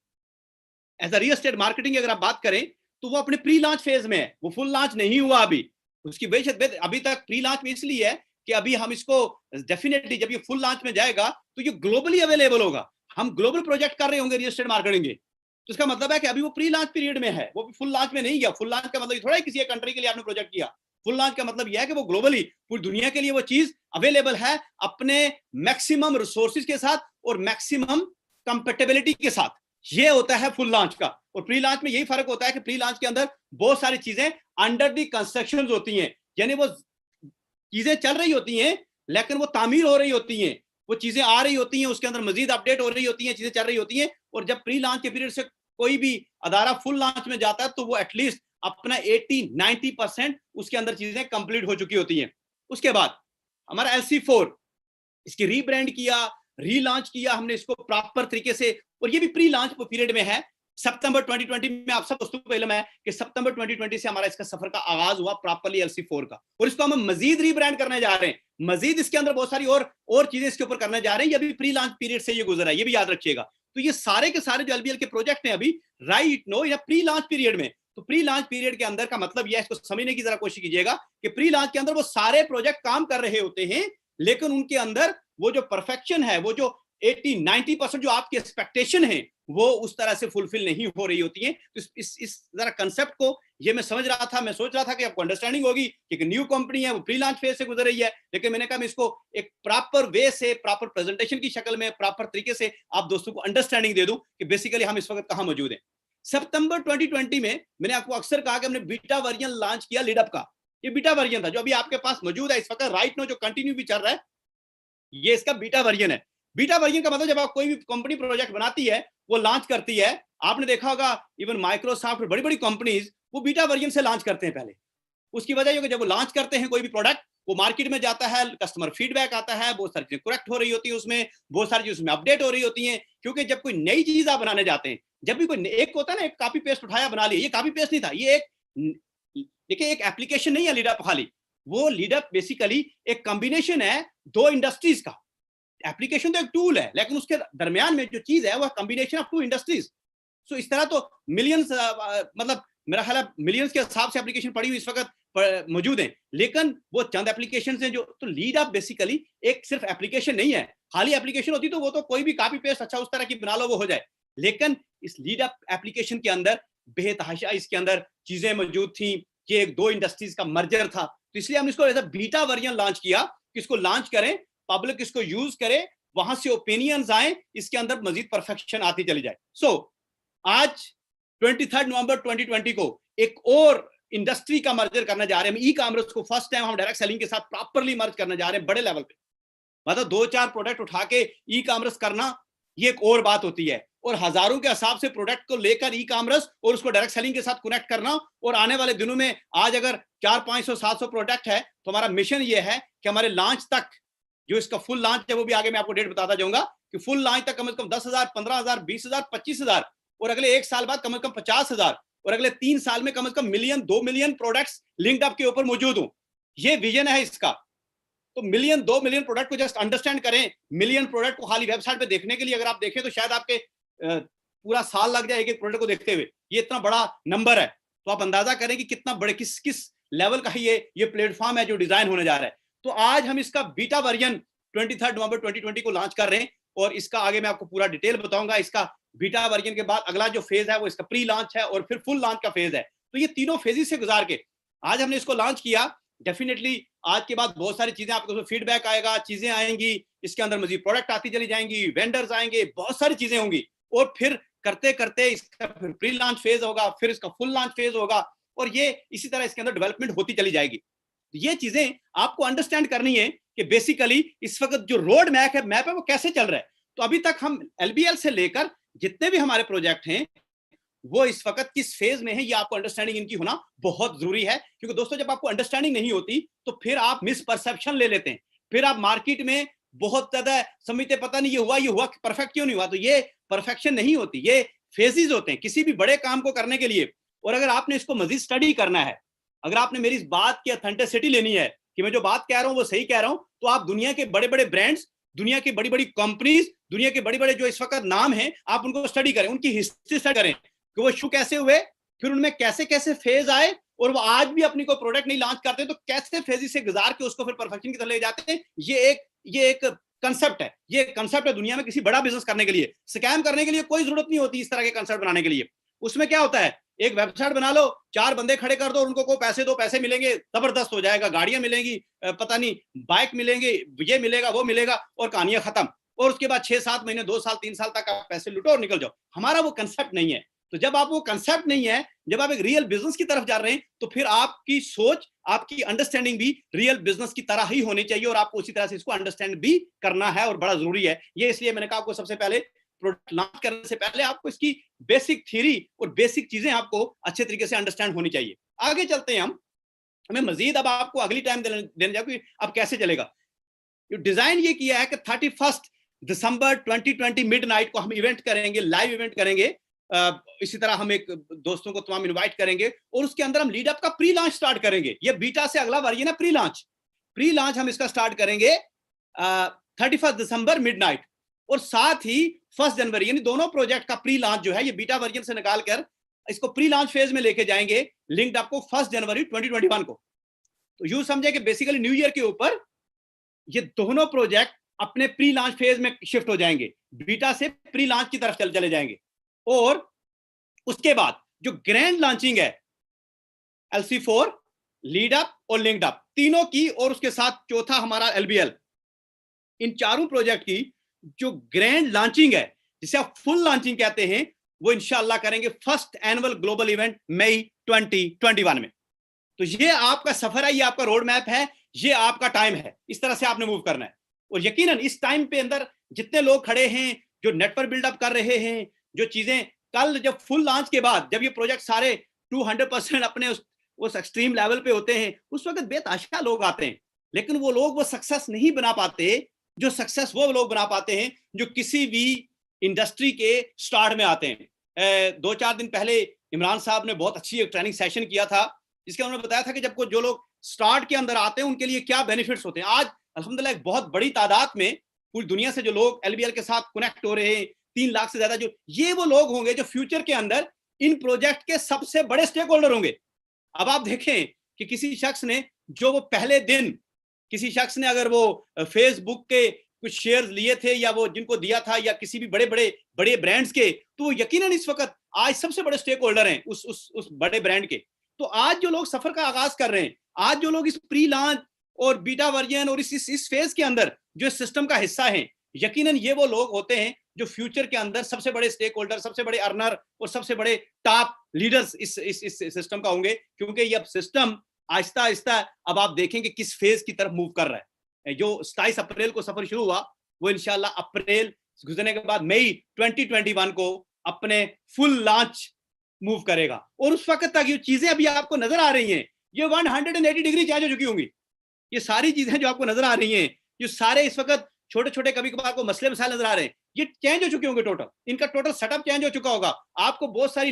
As a real estate marketing अगर आप बात करें तो वो अपने प्री लॉन्च फेज में है, वो फुल लॉन्च नहीं हुआ अभी। उसकी बेशक अभी तक प्री लॉन्च में इसलिए है कि अभी हम इसको डेफिनेटली जब ये फुल लॉन्च में जाएगा तो ये ग्लोबली अवेलेबल होगा। हम ग्लोबल प्रोजेक्ट कर रहे होंगे रियल एस्टेट मार्केटिंग के, तो इसका मतलब है कि अभी वो प्री लॉन्च पीरियड में है, वो भी फुल लॉन्च में नहीं गया। फुल लॉन्च का मतलब थोड़ा है किसी एक कंट्री के लिए आपने प्रोजेक्ट किया। फुल लॉन्च का मतलब यह है कि वो ग्लोबली पूरी दुनिया के लिए वो चीज अवेलेबल है, अपने मैक्सिमम रिसोर्सेज के साथ और मैक्सिमम कंपेटेबिलिटी के साथ। ये होता है फुल लॉन्च का। और प्री लॉन्च में यही फर्क होता है कि प्री लॉन्च के अंदर बहुत सारी चीजें अंडर दी कंस्ट्रक्शन होती हैं, यानी वो चीजें चल रही होती हैं लेकिन वो तामीर हो रही होती हैं, वो चीजें आ रही होती हैं, उसके अंदर मजीद अपडेट हो रही होती हैं, चीजें चल रही होती हैं। और जब प्री लॉन्च के पीरियड से कोई भी अदारा फुल लॉन्च में जाता है तो वो एटलीस्ट अपना 80-90% उसके अंदर चीजें कंप्लीट हो चुकी होती हैं। उसके बाद हमारा LC4, इसकी रीब्रांड किया, रीलॉन्च किया हमने इसको प्रॉपर तरीके से, और ये भी प्री लॉन्च पीरियड में है। सितंबर 2020 में आप सब दोस्तों को इल्म है कि सितंबर 2020 से हमारा इसका सफर का आगाज हुआ प्रॉपर्ली LC4 का, और इसको हम मजीद रीब्रांड करने जा रहे हैं, मजीद इसके अंदर बहुत सारी और चीजें इसके ऊपर करने जा रहे हैं। ये भी प्री लॉन्च पीरियड से ये गुजरा है, ये भी याद रखिएगा। तो ये सारे के सारे जो LBL के प्रोजेक्ट हैं अभी राइट नो या प्री लॉन्च पीरियड में। तो प्री लॉन्च पीरियड के अंदर का मतलब यह है, इसको समझने की जरा कोशिश कीजिएगा कि प्री लॉन्च के अंदर वो सारे प्रोजेक्ट काम कर रहे होते हैं, लेकिन उनके अंदर वो जो परफेक्शन है, वो जो 80-90% जो आपकी एक्सपेक्टेशन है, वो उस तरह से फुलफिल नहीं हो रही होती है। तो इस जरा कंसेप्ट को ये मैं समझ रहा था, मैं सोच रहा था कि आपको अंडरस्टैंडिंग होगी कि एक न्यू कंपनी है, वो प्री लॉन्च फेज से गुजर रही है, लेकिन मैंने कहा मैं इसको एक प्रॉपर वे से, प्रॉपर प्रेजेंटेशन की शक्ल में, प्रॉपर तरीके से आप दोस्तों को अंडरस्टैंडिंग दे दूं कि बेसिकली हम इस वक्त कहां मौजूद हैं। सितंबर 2020 में मैंने आपको अक्सर कहा कि हमने बीटा वर्जन लॉन्च किया लीडअप का। ये बीटा वर्जन था जो अभी आपके पास मौजूद है इस वक्त राइट नो, जो कंटिन्यू भी चल रहा है, ये इसका बीटा वर्जन है। बीटा वर्जन का मतलब जब आप कोई भी कंपनी प्रोजेक्ट बनाती है, वो लॉन्च करती है, आपने देखा होगा इवन माइक्रोसॉफ्ट और बड़ी बड़ी कंपनीज वो बीटा वर्जन से लॉन्च करते हैं पहले। उसकी वजह ये कि जब वो लॉन्च करते हैं कोई भी प्रोडक्ट, वो मार्केट में जाता है, कस्टमर फीडबैक आता है, बहुत सारी चीजें करेक्ट हो रही होती है उसमें, बहुत सारी चीजें उसमें अपडेट हो रही होती हैं। क्योंकि जब कोई नई चीज आप बनाने जाते हैं, जब भी कोई एक होता है ना, एक कॉपी पेस्ट उठाया बना लिया, ये कॉपी पेस्ट नहीं था, ये देखिए एक एप्लीकेशन नहीं है लीडअप खाली, वो लीडअप बेसिकली एक कॉम्बिनेशन है दो इंडस्ट्रीज का। एप्लीकेशन तो एक टूल है, लेकिन उसके दरमियान में जो चीज है वो कॉम्बिनेशन ऑफ टू इंडस्ट्रीज। सो इस तरह तो मिलियंस, मतलब मेरा ख्याल है मिलियंस के हिसाब से एप्लीकेशन पड़ी हुई इस वक्त मौजूद हैं, लेकिन वो चंद एप्लीकेशन हैं जो, तो लीड अप बेसिकली एक सिर्फ एप्लीकेशन नहीं है। खाली एप्लीकेशन होती तो वो तो कोई भी कॉपी पेस्ट अच्छा उस तरह की बना लो वो हो जाए, लेकिन इस लीड अप एप्लीकेशन के अंदर बेतहाशा इसके अंदर चीजें मौजूद थी कि एक दो इंडस्ट्रीज का मर्जर था। तो इसलिए हमने इसको as a beta version launch किया कि इसको लॉन्च करें, पब्लिक इसको यूज करे, वहां से ओपिनियंस आए, इसके अंदर मजीद परफेक्शन आती चली जाए। सो आज 23 नवंबर 2020 को एक और इंडस्ट्री का मर्जर करने जा रहे हैं। ई कॉमर्स को फर्स्ट टाइम हम डायरेक्ट सेलिंग के साथ प्रॉपर्ली मर्ज करने जा रहे हैं बड़े लेवल पे। मतलब 2-4 प्रोडक्ट उठा के ई कॉमर्स करना ये एक और बात होती है, और हजारों के हिसाब से प्रोडक्ट को लेकर ई कॉमर्स और उसको डायरेक्ट सेलिंग के साथ कनेक्ट करना। और आने वाले दिनों में आज अगर 400-500-700 प्रोडक्ट है तो हमारा मिशन ये है कि हमारे लॉन्च तक, जो इसका फुल लॉन्च है वो भी आगे मैं आपको डेट बताता जाऊंगा, कि फुल लॉन्च तक कम से कम 10,000, 15,000, 20,000, 25,000 और अगले 1 साल बाद कम से कम 50,000 और अगले 3 साल में कम से कम मिलियन, 2 मिलियन प्रोडक्ट्स लिंक्डअप के ऊपर मौजूद हों। ये विजन है इसका। तो मिलियन, 2 मिलियन प्रोडक्ट को जस्ट अंडरस्टैंड करें। मिलियन प्रोडक्ट को खाली वेबसाइट पे देखने के लिए अगर आप देखें तो शायद आपके पूरा साल लग जाए एक एक प्रोडक्ट को देखते हुए, ये इतना बड़ा नंबर है, तो आप अंदाजा करें कि कितना बड़े किस लेवल का ये प्लेटफॉर्म है जो डिजाइन होने जा रहा है। तो आज हम इसका बीटा वर्जन 23 नवंबर 2020 को लॉन्च कर रहे हैं, और इसका आगे मैं आपको पूरा डिटेल बताऊंगा। इसका बीटा वर्जन के बाद अगला जो फेज है वो इसका प्री लॉन्च है, और फिर फुल लॉन्च का फेज है। तो ये तीनों फेजेस से गुजार के आज हमने इसको लॉन्च किया। डेफिनेटली आज के बाद बहुत सारी चीजें आपको फीडबैक आएगा, चीजें आएंगी, इसके अंदर मजीद प्रोडक्ट आती चली जाएंगी, वेंडर्स आएंगे, बहुत सारी चीजें होंगी, और फिर करते करते इसका फिर प्री लॉन्च फेज होगा, फिर इसका फुल लॉन्च फेज होगा, और ये इसी तरह इसके अंदर डेवलपमेंट होती चली जाएगी। ये चीजें आपको अंडरस्टैंड करनी है कि बेसिकली इस वक्त जो रोड मैप है वो कैसे चल रहा है। तो अभी तक हम एलबीएल से लेकर जितने भी हमारे प्रोजेक्ट हैं वो इस वक्त किस फेज में है, ये आपको अंडरस्टैंडिंग इनकी होना बहुत जरूरी है। क्योंकि दोस्तों जब आपको अंडरस्टैंडिंग नहीं होती तो फिर आप मिस परसेप्शन ले लेते हैं, फिर आप मार्केट में बहुत ज्यादा समझते पता नहीं ये हुआ परफेक्ट क्यों नहीं हुआ। तो ये परफेक्शन नहीं होती, ये फेजेस होते हैं किसी भी बड़े काम को करने के लिए। और अगर आपने इसको मजीद स्टडी करना है, अगर आपने मेरी इस बात की ऑथेंटिसिटी लेनी है कि मैं जो बात कह रहा हूं वो सही कह रहा हूं, तो आप दुनिया के बड़े बड़े ब्रांड्स, दुनिया की बड़ी बड़ी कंपनीज, दुनिया के बड़े बड़े जो इस वक्त नाम हैं, आप उनको स्टडी करें, उनकी हिस्ट्री स्टडी करें कि वो शुरू कैसे हुए, फिर उनमें कैसे कैसे फेज आए, और वो आज भी अपनी कोई प्रोडक्ट नहीं लॉन्च करते तो कैसे फेज से गुजार के उसको फिर परफेक्शन की तरफ ले जाते हैं। ये एक कंसेप्ट है, ये कंसेप्ट है दुनिया में किसी बड़ा बिजनेस करने के लिए। स्कैम करने के लिए कोई जरूरत नहीं होती इस तरह के कंसेप्ट बनाने के लिए। उसमें क्या होता है, एक वेबसाइट बना लो, 4 बंदे खड़े कर दो, उनको को पैसे दो, पैसे मिलेंगे, जबरदस्त हो जाएगा, गाड़ियां मिलेंगी, पता नहीं बाइक मिलेंगे, ये मिलेगा वो मिलेगा, और कहानियां खत्म। और उसके बाद 6-7 महीने 2 साल 3 साल तक आप पैसे लुटो और निकल जाओ। हमारा वो कंसेप्ट नहीं है। तो जब आप वो कंसेप्ट नहीं है, जब आप एक रियल बिजनेस की तरफ जा रहे हैं, तो फिर आपकी सोच, आपकी अंडरस्टैंडिंग भी रियल बिजनेस की तरह ही होनी चाहिए, और आपको उसी तरह से इसको अंडरस्टैंड भी करना है, और बड़ा जरूरी है ये। इसलिए मैंने कहा आपको सबसे पहले प्रोडक्ट लॉन्च करने से पहले आपको इसकी बेसिक थ्योरी और बेसिक चीजें आपको अच्छे तरीके से अंडरस्टैंड होनी चाहिए। आगे चलते हैं हमें मजीद अब आपको अगली टाइम देने जाओगे अब कैसे चलेगा। डिजाइन ये किया है कि 31 दिसंबर 2020 मिडनाइट को हम इवेंट करेंगे, लाइव इवेंट करेंगे। इसी तरह हम एक दोस्तों को तमाम इनवाइट करेंगे, और उसके अंदर हम लीड अप का प्री लॉन्च स्टार्ट करेंगे। ये बीटा से अगला वर्जन है प्री लॉन्च हम इसका स्टार्ट करेंगे 31 दिसंबर मिडनाइट, और साथ ही 1 जनवरी, यानी दोनों प्रोजेक्ट का प्री लॉन्च जो है ये बीटा वर्जन से निकाल कर इसको प्री लॉन्च फेज में लेके जाएंगे लिंक्ड आपको 1 जनवरी 2021 को। तो यूं समझे कि बेसिकली न्यू ईयर के ऊपर ये दोनों प्रोजेक्ट अपने प्री लॉन्च फेज में शिफ्ट हो जाएंगे, बीटा से प्री लॉन्च की तरफ चले जाएंगे। और उसके बाद जो ग्रैंड लॉन्चिंग है LC4, लीड अप और लिंक्ड अप तीनों की, और उसके साथ चौथा हमारा LBL, इन चारों प्रोजेक्ट की जो ग्रैंड लॉन्चिंग है, जिसे आप फुल लॉन्चिंग कहते हैं, वो इंशाल्लाह करेंगे 1st एनुअल ग्लोबल इवेंट मई 2021 में। तो ये आपका सफर है, ये आपका रोड मैप है, ये आपका टाइम है, इस तरह से आपने मूव करना है। और यकीनन इस टाइम पे अंदर जितने लोग खड़े हैं जो नेटवर्क बिल्डअप कर रहे हैं, जो चीजें कल जब फुल लॉन्च के बाद जब ये प्रोजेक्ट सारे 200% अपने उस एक्सट्रीम लेवल पे होते हैं, उस वक्त बेतहाशा लोग आते हैं, लेकिन वो लोग वो सक्सेस नहीं बना पाते जो सक्सेस वो लोग बना पाते हैं जो किसी भी इंडस्ट्री के स्टार्ट में आते हैं। 2-4 दिन पहले इमरान साहब ने बहुत अच्छी एक ट्रेनिंग सेशन किया था, जिसके उन्होंने बताया था कि जब जो लोग स्टार्ट के अंदर आते हैं उनके लिए क्या बेनिफिट्स होते हैं। आज अल्हम्दुलिल्लाह एक बहुत बड़ी तादाद में पूरी दुनिया से जो लोग LBL के साथ कनेक्ट हो रहे हैं, 3 लाख से ज्यादा, जो ये वो लोग होंगे जो फ्यूचर के अंदर इन प्रोजेक्ट के सबसे बड़े स्टेक होल्डर होंगे। अब आप देखें कि किसी शख्स ने जो वो पहले दिन किसी शख्स ने अगर वो फेसबुक के कुछ शेयर्स लिए थे या वो जिनको दिया था या किसी भी बड़े ब्रांड्स के, तो यकीनन इस वक्त आज सबसे बड़े स्टेक होल्डर हैं उस बड़े ब्रांड के। तो आज जो लोग सफर का आगाज कर रहे हैं, आज जो लोग इस प्री लॉन्च और बीटा वर्जन और इस फेज के अंदर जो इस सिस्टम का हिस्सा हैं, यकीनन ये वो लोग होते हैं जो फ्यूचर के अंदर सबसे बड़े स्टेक होल्डर, सबसे बड़े अर्नर और सबसे बड़े टॉप लीडर्स इस सिस्टम का होंगे। क्योंकि ये अब सिस्टम आहिस्ता आहिस्ता अब आप देखेंगे किस फेज की तरफ मूव कर रहा है। जो 27 अप्रैल को सफर शुरू हुआ वो इंशाल्लाह अप्रैल गुजरने के बाद मई 2021 को अपने फुल लॉन्च मूव करेगा। और उस वक्त तक ये चीजें अभी आपको नजर आ रही हैं, ये 180 डिग्री चेंज हो चुकी होंगी। ये सारी चीजें जो आपको नजर आ रही हैं, जो सारे इस वक्त छोटे छोटे कभी कभार को मसले मसाइल नजर आ रहे हैं, ये चेंज हो चुके होंगे। टोटल इनका टोटल सेटअप चेंज हो चुका होगा। आपको बहुत सारी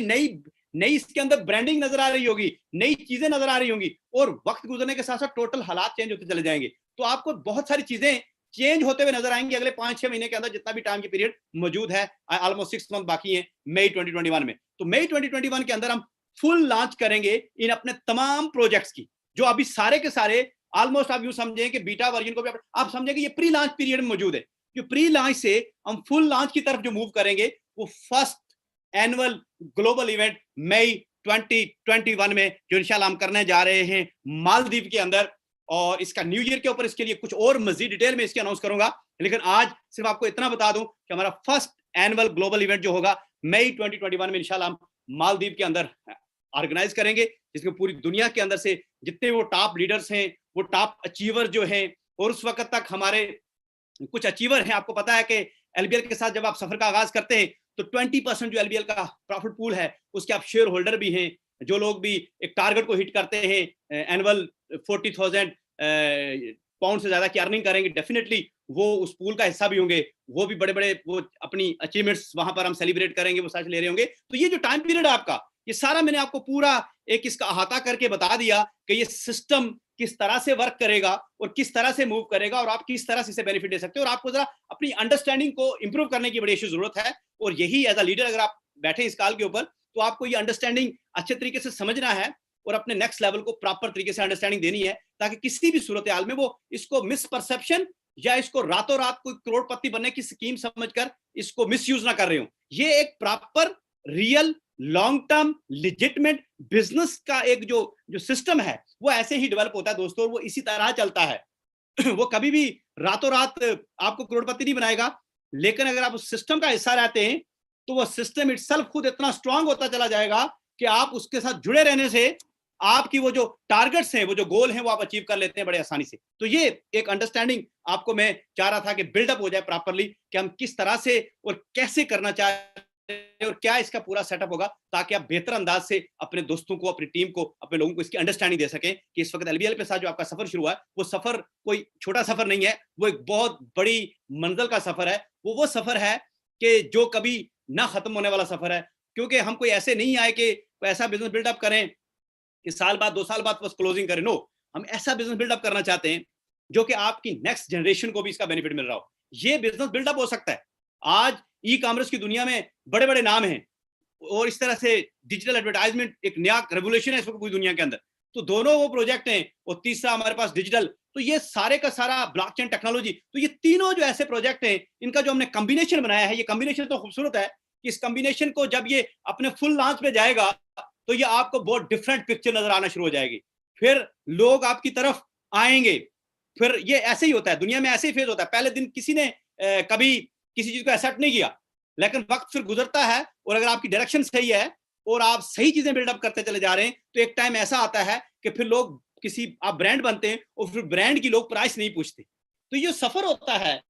नई इसके अंदर ब्रांडिंग नजर आ रही होगी, नई चीजें नजर आ रही होंगी, और वक्त गुजरने के साथ साथ टोटल हालात चेंज होते चले जाएंगे। तो आपको बहुत सारी चीजें चेंज होते हुए नजर आएंगे अगले 5-6 महीने के अंदर, जितना भी टाइम की पीरियड मौजूद है, ऑलमोस्ट 6 मंथ बाकी है मई 2021 में। तो मई 2021 के अंदर हम फुल लॉन्च करेंगे इन अपने तमाम प्रोजेक्ट्स की, जो अभी सारे के सारे ऑलमोस्ट आप यूं समझें कि बीटा वर्जन को भी आप समझें कि ये प्री लॉन्च पीरियड में मौजूद है। जो प्री लॉन्च से हम फुल लॉन्च की तरफ जो मूव करेंगे, वो फर्स्ट एनुअल ग्लोबल इवेंट मई 2021 में जो इंशाल्लाह हम करने जा रहे हैं मालदीव के अंदर, और इसका न्यू ईयर के ऊपर इसके लिए कुछ और मजीद डिटेल में इसकी अनाउंस करूंगा। लेकिन आज सिर्फ आपको इतना बता दूं कि हमारा फर्स्ट एनुअल ग्लोबल इवेंट जो होगा मई 2021 में इंशाल्लाह हम मालदीव के अंदर ऑर्गेनाइज करेंगे, जिसमें पूरी दुनिया के अंदर से जितने वो टॉप लीडर्स हैं, वो टॉप अचीवर जो हैं, और उस वक्त तक हमारे कुछ अचीवर हैं। आपको पता है कि एलबीएल के साथ जब आप सफर का आगाज करते हैं तो 20% जो एलबीएल का प्रॉफिट पूल है उसके आप शेयर होल्डर भी हैं। जो लोग भी एक टारगेट को हिट करते हैं, एनुअल 40,000 पाउंड से ज्यादा की अर्निंग करेंगे, डेफिनेटली वो उस पूल का हिस्सा भी होंगे। वो भी बड़े बड़े वो अपनी अचीवमेंट्स वहां पर हम सेलिब्रेट करेंगे, वो साथ ले रहे होंगे। तो ये जो टाइम पीरियड है आपका, ये सारा मैंने आपको पूरा एक इसका अहाता करके बता दिया कि ये सिस्टम किस तरह से वर्क करेगा और किस तरह से मूव करेगा और आप किस तरह से इसे बेनिफिट ले सकते हो। और आपको जरा अपनी अंडरस्टैंडिंग को इंप्रूव करने की बड़ी अच्छी जरूरत है। और यही एज अ लीडर अगर आप बैठे इस कॉल के ऊपर, तो आपको ये अंडरस्टैंडिंग अच्छे तरीके से समझना है और अपने नेक्स्ट लेवल को प्रॉपर तरीके से अंडरस्टैंडिंग देनी है, ताकि किसी भी सूरत हाल में वो इसको मिसपरसेप्शन या इसको रातों रात कोई करोड़पति बनने की स्कीम समझकर इसको मिसयूज ना कर रहे हो। ये एक proper real long term legitimate business का एक जो सिस्टम है वो ऐसे ही डेवलप होता है दोस्तों, और वो इसी तरह चलता है। वो कभी भी रातों रात आपको करोड़पति नहीं बनाएगा, लेकिन अगर आप उस सिस्टम का हिस्सा रहते हैं तो वो सिस्टम इटसेल्फ खुद इतना स्ट्रांग होता चला जाएगा कि आप उसके साथ जुड़े रहने से आपकी वो जो टारगेट्स हैं, वो जो गोल हैं, वो आप अचीव कर लेते हैं बड़े आसानी से। तो ये एक अंडरस्टैंडिंग आपको मैं चाह रहा था कि बिल्डअप हो जाए प्रॉपरली, कि हम किस तरह से और कैसे करना चाहते हैं और क्या इसका पूरा सेटअप होगा, ताकि आप बेहतर अंदाज से अपने दोस्तों को, अपनी टीम को, अपने लोगों को इसकी अंडरस्टैंडिंग दे सकें कि इस वक्त एलबीएल के साथ जो आपका सफर शुरू हुआ है, वो सफर कोई छोटा सफर नहीं है, वो एक बहुत बड़ी मंजिल का सफर है। वो सफर है कि जो कभी ना खत्म होने वाला सफर है। क्योंकि हम कोई ऐसे नहीं आए कि कोई ऐसा बिजनेस बिल्डअप करें कि साल बाद 2 साल बाद बस क्लोजिंग करें। नो, हम ऐसा बिजनेस बिल्डअप करना चाहते हैं जो कि आपकी नेक्स्ट जनरेशन को भी इसका बेनिफिट मिल रहा हो। ये बिजनेस बिल्डअप हो सकता है। आज ई कॉमर्स की दुनिया में बड़े बड़े नाम हैं और इस तरह से डिजिटल एडवर्टाइजमेंट एक नया रेवोल्यूशन है इस वक्त पूरी दुनिया के अंदर। तो दोनों वो प्रोजेक्ट हैं, और तीसरा हमारे पास डिजिटल। तो ये सारे का सारा ब्लॉकचेन टेक्नोलॉजी, तो ये तीनों जो ऐसे प्रोजेक्ट हैं, इनका जो हमने कॉम्बिनेशन बनाया है, ये कॉम्बिनेशन तो खूबसूरत है कि इस कॉम्बिनेशन को जब ये अपने फुल लॉन्च पे जाएगा तो ये आपको बहुत डिफरेंट पिक्चर नजर आना शुरू हो जाएगी। फिर लोग आपकी तरफ आएंगे। फिर ये ऐसे ही होता है दुनिया में, ऐसे ही फेज होता है। पहले दिन किसी ने कभी किसी चीज को एक्सेप्ट नहीं किया, लेकिन वक्त फिर गुजरता है, और अगर आपकी डायरेक्शन सही है और आप सही चीजें बिल्डअप करते चले जा रहे हैं, तो एक टाइम ऐसा आता है कि फिर लोग आप ब्रांड बनते हैं और फिर ब्रांड की लोग प्राइस नहीं पूछते। तो ये सफर होता है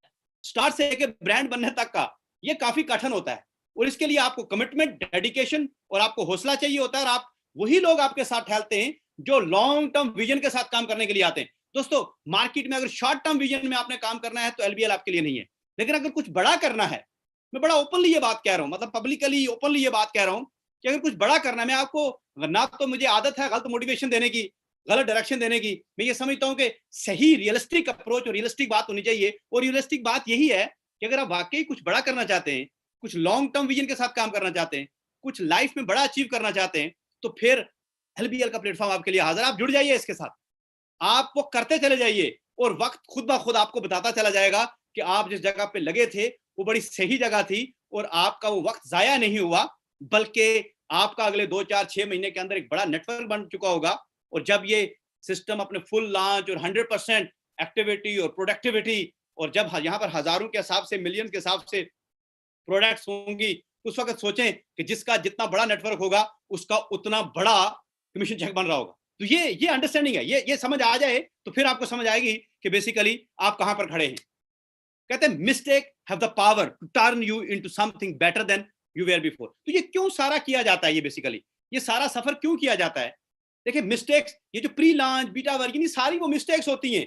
स्टार्ट से लेकर ब्रांड बनने तक का, ये काफी कठिन होता है, और इसके लिए आपको कमिटमेंट, डेडिकेशन और आपको हौसला चाहिए होता है। और आप वही लोग आपके साथ ठहरते हैं जो लॉन्ग टर्म विजन के साथ काम करने के लिए आते हैं। दोस्तों, मार्केट में अगर शॉर्ट टर्म विजन में आपने काम करना है तो एलबीएल आपके लिए नहीं है। लेकिन अगर कुछ बड़ा करना है, मैं बड़ा ओपनली ये बात कह रहा हूं, मतलब पब्लिकली ओपनली ये बात कह रहा हूं कि अगर कुछ बड़ा करना है, मैं आपको, ना तो मुझे आदत है गलत मोटिवेशन देने की, गलत डायरेक्शन देने की। मैं ये समझता हूं कि सही रियलिस्टिक अप्रोच और रियलिस्टिक बात होनी चाहिए। और रियलिस्टिक बात यही है कि अगर आप वाकई कुछ बड़ा करना चाहते हैं, कुछ लॉन्ग टर्म विजन के साथ काम करना चाहते हैं, कुछ लाइफ में बड़ा अचीव करना चाहते हैं, तो फिर एलबीएल का प्लेटफॉर्म आपके लिए हाजिर। आप जुड़ जाइए इसके साथ, आप वो करते चले जाइए, और वक्त खुद ब खुद आपको बताता चला जाएगा कि आप जिस जगह पे लगे थे वो बड़ी सही जगह थी, और आपका वो वक्त जाया नहीं हुआ, बल्कि आपका अगले 2, 4, 6 महीने के अंदर एक बड़ा नेटवर्क बन चुका होगा। और जब ये सिस्टम अपने फुल लॉन्च और 100% एक्टिविटी और प्रोडक्टिविटी, और जब यहाँ पर हजारों के हिसाब से, मिलियन के हिसाब से प्रोडक्ट्स होंगी, उस वक्त सोचें कि जिसका जितना बड़ा नेटवर्क होगा उसका उतना बड़ा कमीशन चेक बन रहा होगा। तो ये अंडरस्टैंडिंग है, ये समझ आ जाए तो फिर आपको समझ आएगी कि बेसिकली आप कहां पर खड़े हैं। कहते हैं mistake have the power to turn you into something better than you were before. तो ये क्यों सारा किया जाता है, ये बेसिकली ये सारा सफर क्यों किया जाता है? देखिए, मिस्टेक्स, ये जो प्री लॉन्च, बीटा वर्जन, ये सारी वो मिस्टेक्स होती हैं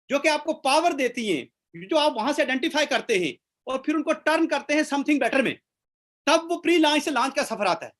जो कि आपको पावर देती हैं, जो आप वहां से आइडेंटिफाई करते हैं और फिर उनको टर्न करते हैं समथिंग बेटर में। तब वो प्री लॉन्च से लॉन्च का सफर आता है,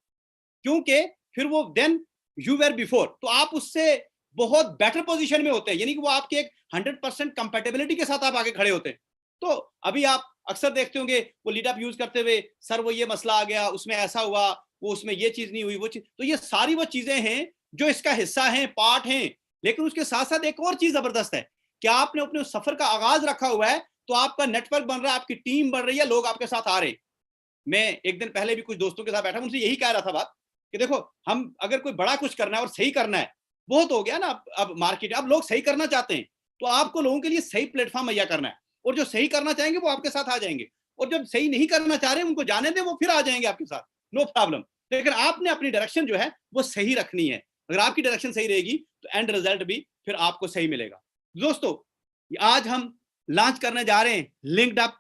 क्योंकि फिर वो देन यू वेयर बिफोर, तो आप उससे बहुत बेटर पोजीशन में होते हैं। यानी कि वो आपके एक 100% कंपेटेबिलिटी के साथ आप आगे खड़े होते हैं। तो अभी आप अक्सर देखते होंगे वो लीड अप यूज करते हुए, सर वो ये मसला आ गया, उसमें ऐसा हुआ, वो उसमें ये चीज नहीं हुई, वो चीज, तो ये सारी वो चीजें हैं जो इसका हिस्सा हैं, पार्ट हैं। लेकिन उसके साथ साथ एक और चीज जबरदस्त है कि आपने अपने उस सफर का आगाज रखा हुआ है, तो आपका नेटवर्क बन रहा है, आपकी टीम बन रही है, लोग आपके साथ आ रहे हैं। मैं एक दिन पहले भी कुछ दोस्तों के साथ बैठा, उनसे यही कह रहा था बात कि देखो, हम अगर कोई बड़ा कुछ करना है और सही करना है, बहुत हो गया ना अब मार्केट, अब लोग सही करना चाहते हैं, तो आपको लोगों के लिए सही प्लेटफॉर्म मुहैया करना है, और जो सही करना चाहेंगे वो आपके साथ आ जाएंगे, और जो सही नहीं करना चाह रहे उनको जाने दें, वो फिर आ जाएंगे आपके साथ, नो प्रॉब्लम। लेकिन आपने अपनी डायरेक्शन जो है वो सही रखनी है। अगर आपकी डायरेक्शन सही रहेगी तो एंड रिजल्ट भी फिर आपको सही मिलेगा। दोस्तों, आज हम लॉन्च करने जा रहे हैं linked up,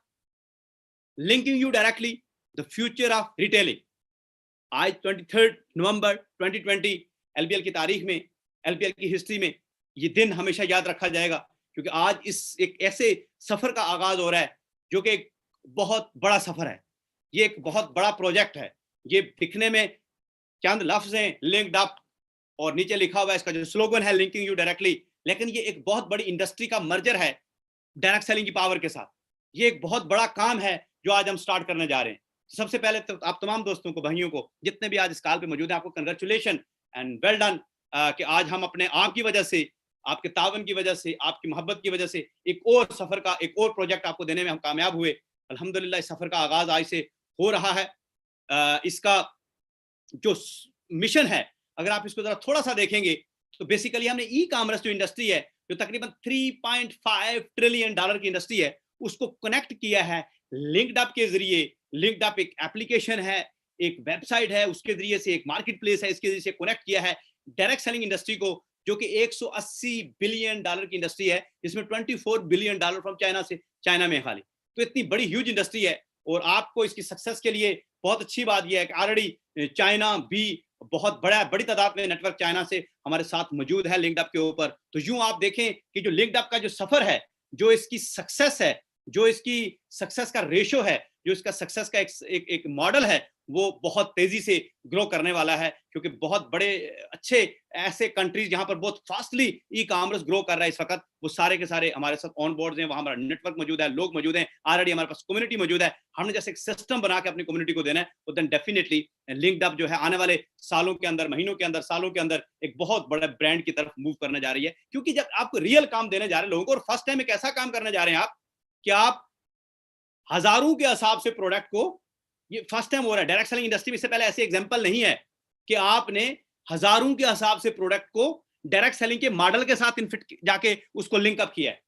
linking you directly the future of retailing. आज 23 नवंबर 2020 एलबीएल की तारीख में, एलबीएल की हिस्ट्री में ये दिन हमेशा याद रखा जाएगा, क्योंकि आज इस एक ऐसे सफर का आगाज हो रहा है जो कि एक बहुत बड़ा सफर है। ये एक बहुत बड़ा प्रोजेक्ट है। ये दिखने में चंद लफ्ज हैं, लिंक्ड अप, और नीचे लिखा हुआ है इसका जो स्लोगन है, लिंकिंग यू डायरेक्टली, लेकिन ये एक बहुत बड़ी इंडस्ट्री का मर्जर है डायरेक्ट सेलिंग की पावर के साथ। ये एक बहुत बड़ा काम है जो आज हम स्टार्ट करने जा रहे हैं। सबसे पहले तो आप तमाम दोस्तों को, भाइयों को, जितने भी आज इस कॉल पे मौजूद हैं, आपको कंग्रेचुलेशन एंड वेल डन कि आज हम अपने आप की वजह से, आपके तावन की वजह से, आपकी मोहब्बत की वजह से एक और सफर का एक और प्रोजेक्ट आपको देने में हम कामयाब हुए। अल्हम्दुलिल्लाह इस सफर का आगाज आज से हो रहा है। इसका जो मिशन है, अगर आप इसको जरा थोड़ा सा देखेंगे तो बेसिकली हमने ई कॉमर्स जो इंडस्ट्री है, जो तकरीबन 3.5 ट्रिलियन डॉलर की इंडस्ट्री है, उसको कनेक्ट किया है लिंक्ड अप के जरिए। लिंक्ड अप एक एप्लीकेशन है, एक वेबसाइट है, उसके जरिए से एक मार्केट प्लेस है, इसके जरिए से कनेक्ट किया है डायरेक्ट सेलिंग इंडस्ट्री को, जो कि 180 बिलियन डॉलर की इंडस्ट्री है, जिसमें 24 बिलियन डॉलर फ्रॉम चाइना में खाली। तो इतनी बड़ी ह्यूज इंडस्ट्री है, और आपको इसकी सक्सेस के लिए बहुत अच्छी बात यह है कि ऑलरेडी चाइना भी बहुत बड़ी तादाद में नेटवर्क चाइना से हमारे साथ मौजूद है लिंक्ड अप के ऊपर। तो यूं आप देखें कि जो लिंक्ड अप का जो सफर है, जो इसकी सक्सेस है, जो इसकी सक्सेस का रेशो है, जो इसका सक्सेस का एक मॉडल है, वो बहुत तेजी से ग्रो करने वाला है, क्योंकि बहुत बड़े अच्छे ऐसे कंट्रीज जहां पर बहुत फास्टली ई कॉमर्स ग्रो कर रहा है इस वक्त, वो सारे के सारे हमारे साथ ऑन बोर्ड हैं, वहां हमारा नेटवर्क मौजूद है, लोग मौजूद हैं, ऑलरेडी हमारे पास कम्युनिटी मौजूद है। हमने जैसे एक सिस्टम बना के अपनी कम्युनिटी को देना है, तो देन डेफिनेटली लिंक्ड अप जो है आने वाले सालों के अंदर, महीनों के अंदर, सालों के अंदर एक बहुत बड़े ब्रांड की तरफ मूव करने जा रही है। क्योंकि जब आपको रियल काम देने जा रहे हैं लोगों को, और फर्स्ट टाइम एक ऐसा काम करने जा रहे हैं आप कि आप हजारों के हिसाब से प्रोडक्ट को, ये फर्स्ट टाइम हो रहा है डायरेक्ट सेलिंग इंडस्ट्री में, इससे पहले ऐसे एग्जांपल नहीं है कि आपने हजारों के हिसाब से प्रोडक्ट को डायरेक्ट सेलिंग के मॉडल के साथ इनफिट जाके उसको लिंक अप किया है।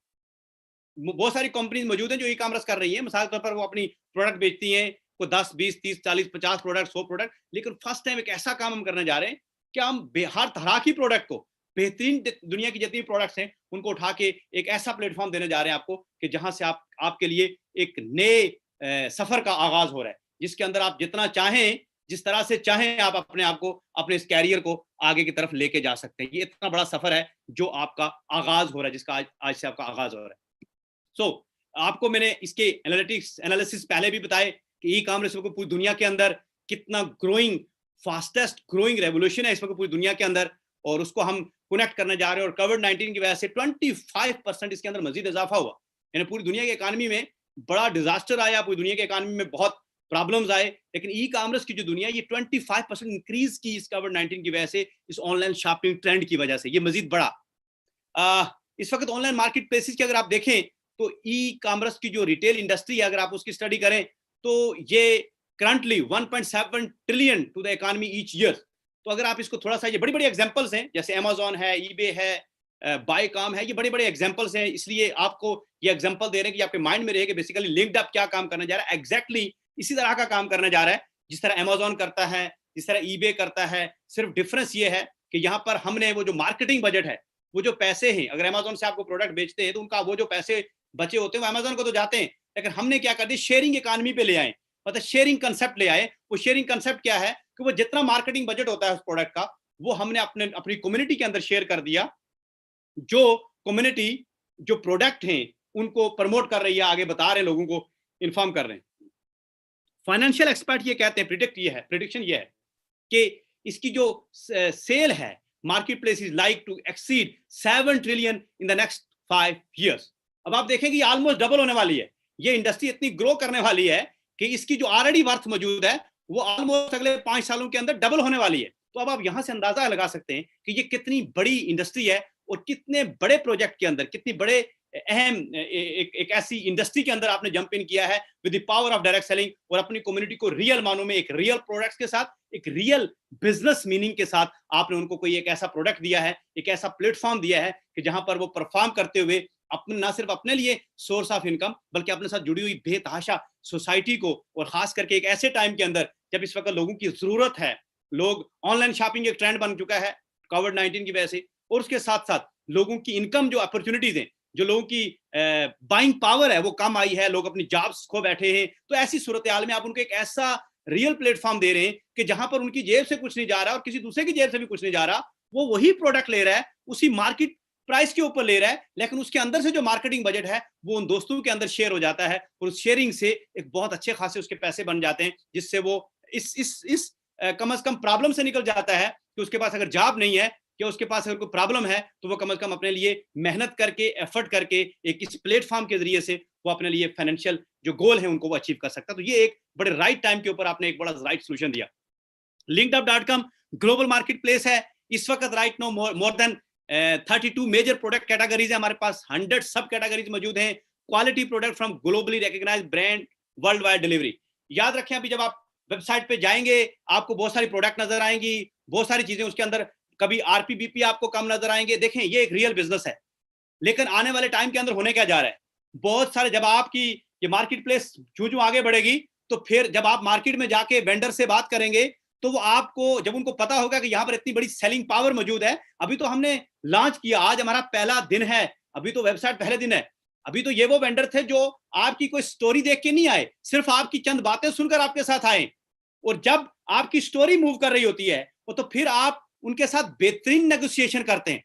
बहुत सारी कंपनीज मौजूद हैं जो ई कॉमर्स कर रही हैं, मिसाल के तौर पर वो अपनी प्रोडक्ट बेचती हैं, कोई 10 20 30 40 50 प्रोडक्ट, 100 प्रोडक्ट, लेकिन फर्स्ट टाइम एक ऐसा काम हम करने जा रहे हैं कि हम हर तरह की प्रोडक्ट को, बेहतरीन दुनिया की जितनी प्रोडक्ट्स हैं उनको उठा के एक ऐसा प्लेटफॉर्म देने जा रहे हैं आपको कि जहां से आपके लिए एक नए सफर का आगाज हो रहा है, जिसके अंदर आप जितना चाहें, जिस तरह से चाहें, आप अपने आप को, अपने इस कैरियर को आगे की तरफ लेके जा सकते हैं। ये इतना बड़ा सफर है जो आपका आगाज हो रहा है, जिसका आज से आपका आगाज हो रहा है। आपको मैंने इसके एनालिसिस पहले भी बताए कि ई कॉमर्स को पूरी दुनिया के अंदर कितना ग्रोइंग, फास्टेस्ट ग्रोइंग रेवोल्यूशन है इस वक्त पूरी दुनिया के अंदर, और उसको हम कनेक्ट करने जा रहे हैं। और कोविड-19 की वजह से 25% इसके अंदर मजीद इजाफा हुआ, यानी पूरी दुनिया की इकोनॉमी में बड़ा डिजास्टर आया, पूरी दुनिया की इकोनॉमी में बहुत प्रॉब्लम्स आए, लेकिन ई कॉमर्स की जो दुनिया, ये 25% इंक्रीज की इस कोविड-19 की वजह से, इस ऑनलाइन शॉपिंग ट्रेंड की वजह से, ये मजीद बड़ा। इस वक्त ऑनलाइन मार्केट प्लेसेस की अगर आप देखें तो ई कॉमर्स की जो रिटेल इंडस्ट्री है, अगर आप उसकी स्टडी करें तो ये currently 1.7 trillion to the economy each year. तो अगर आप इसको थोड़ा सा, ये बड़ी बड़ी एग्जांपल्स हैं, जैसे अमेज़न है, ईबे है, बायकॉम है, ये बड़े बड़े एग्जांपल्स हैं, इसलिए आपको ये एग्जांपल दे रहे हैं कि आपके माइंड में रहे कि बेसिकली लिंक्ड अप क्या काम करने जा रहा है। एग्जैक्टली इसी तरह का काम करने जा रहा है जिस तरह अमेज़न करता है, जिस तरह ईबे करता है। सिर्फ डिफरेंस ये है कि यहाँ पर हमने वो जो मार्केटिंग बजट है, वो जो पैसे हैं, अगर अमेज़न से आपको प्रोडक्ट बेचते हैं तो उनका वो जो पैसे बचे होते हैं वो अमेज़न को तो जाते हैं, लेकिन हमने क्या कर दिया, शेयरिंग इकोनॉमी पे ले आए, मतलब शेयरिंग कंसेप्ट ले आए। वो शेयरिंग कंसेप्ट क्या है कि वो जितना मार्केटिंग बजट होता है उस प्रोडक्ट का, वो हमने अपनी कम्युनिटी के अंदर शेयर कर दिया। जो कम्युनिटी जो प्रोडक्ट हैं उनको प्रमोट कर रही है, आगे बता रहे हैं, लोगों को इन्फॉर्म कर रहे हैं। फाइनेंशियल एक्सपर्ट ये कहते हैं, प्रिडिक्शन ये है कि इसकी जो सेल है, market place is like to exceed 7 trillion in the next 5 years। अब आप देखें कि ऑलमोस्ट डबल होने वाली है, ये इंडस्ट्री इतनी ग्रो करने वाली है कि इसकी जो ऑलरेडी वर्थ मौजूद है वो ऑलमोस्ट अगले 5 सालों के अंदर डबल होने वाली है। तो अब आप यहां से अंदाजा लगा सकते हैं कि ये कितनी बड़ी इंडस्ट्री है और कितने बड़े प्रोजेक्ट के अंदर, कितनी बड़े अहम एक ऐसी इंडस्ट्री के अंदर आपने जंप इन किया है with the power of direct selling, और अपनी कम्युनिटी को रियल मानों में एक रियल प्रोडक्ट्स के साथ, एक रियल बिजनेस मीनिंग के साथ आपने उनको कोई एक ऐसा प्रोडक्ट दिया है, एक ऐसा प्लेटफॉर्म दिया है कि जहां पर वो परफॉर्म करते हुए अपने ना सिर्फ अपने लिए सोर्स ऑफ इनकम बल्कि अपने साथ जुड़ी हुई बेतहाशा सोसाइटी को, और खास करके एक ऐसे टाइम के अंदर जब इस वक्त लोगों की जरूरत है, लोग ऑनलाइन शॉपिंग एक ट्रेंड बन चुका है कोविड-19 की वजह से, और उसके साथ साथ लोगों की इनकम जो अपॉर्चुनिटीज हैं, जो लोगों की बाइंग पावर है वो कम आई है, लोग अपनी जॉब्स खो बैठे हैं। तो ऐसी सूरत हाल में आप उनको एक ऐसा रियल प्लेटफॉर्म दे रहे हैं कि जहां पर उनकी जेब से कुछ नहीं जा रहा और किसी दूसरे की जेब से भी कुछ नहीं जा रहा, वो वही प्रोडक्ट ले रहा है उसी मार्केट प्राइस के ऊपर ले रहा है, लेकिन उसके अंदर से जो मार्केटिंग बजट है वो उन दोस्तों के अंदर शेयर हो जाता है, और उस शेयरिंग से एक बहुत अच्छे खासे उसके पैसे बन जाते हैं, जिससे वो इस कम से कम प्रॉब्लम से निकल जाता है कि उसके पास अगर जॉब नहीं है, कि उसके पास अगर कोई प्रॉब्लम है तो वो कम से कम अपने लिए मेहनत करके, एफर्ट करके, एक इस प्लेटफॉर्म के जरिए से वो अपने लिए फाइनेंशियल जो गोल है उनको वो अचीव कर सकता है। तो ये एक बड़े राइट टाइम के ऊपर आपने एक बड़ा राइट सोल्यूशन दिया। linkedup.com ग्लोबल मार्केट प्लेस है इस वक्त, right no more than 32 major product categories है हमारे पास, 100 सब कैटेगरीज मौजूद हैं, quality product from globally recognised brand, world wide delivery. याद रखें, अभी जब आप वेबसाइट पे जाएंगे आपको बहुत सारी प्रोडक्ट नजर आएंगी, बहुत सारी चीजें उसके अंदर, कभी आरपी बीपी आपको कम नजर आएंगे। देखें, ये एक रियल बिजनेस है, लेकिन आने वाले टाइम के अंदर होने क्या जा रहा है, बहुत सारे, जब आपकी ये मार्केट प्लेस जो आगे बढ़ेगी, तो फिर जब आप मार्केट में जाके वेंडर से बात करेंगे तो वो आपको, जब उनको पता होगा कि यहाँ पर इतनी बड़ी सेलिंग पावर मौजूद है, अभी तो हमने लॉन्च किया, आज हमारा पहला दिन है, अभी तो वेबसाइट पहले दिन है, अभी तो ये वो वेंडर थे जो आपकी कोई स्टोरी देख के नहीं आए, सिर्फ आपकी चंद बातें सुनकर आपके साथ आए, और जब आपकी स्टोरी मूव कर रही होती है तो फिर आप उनके साथ बेहतरीन नेगोशिएशन करते हैं,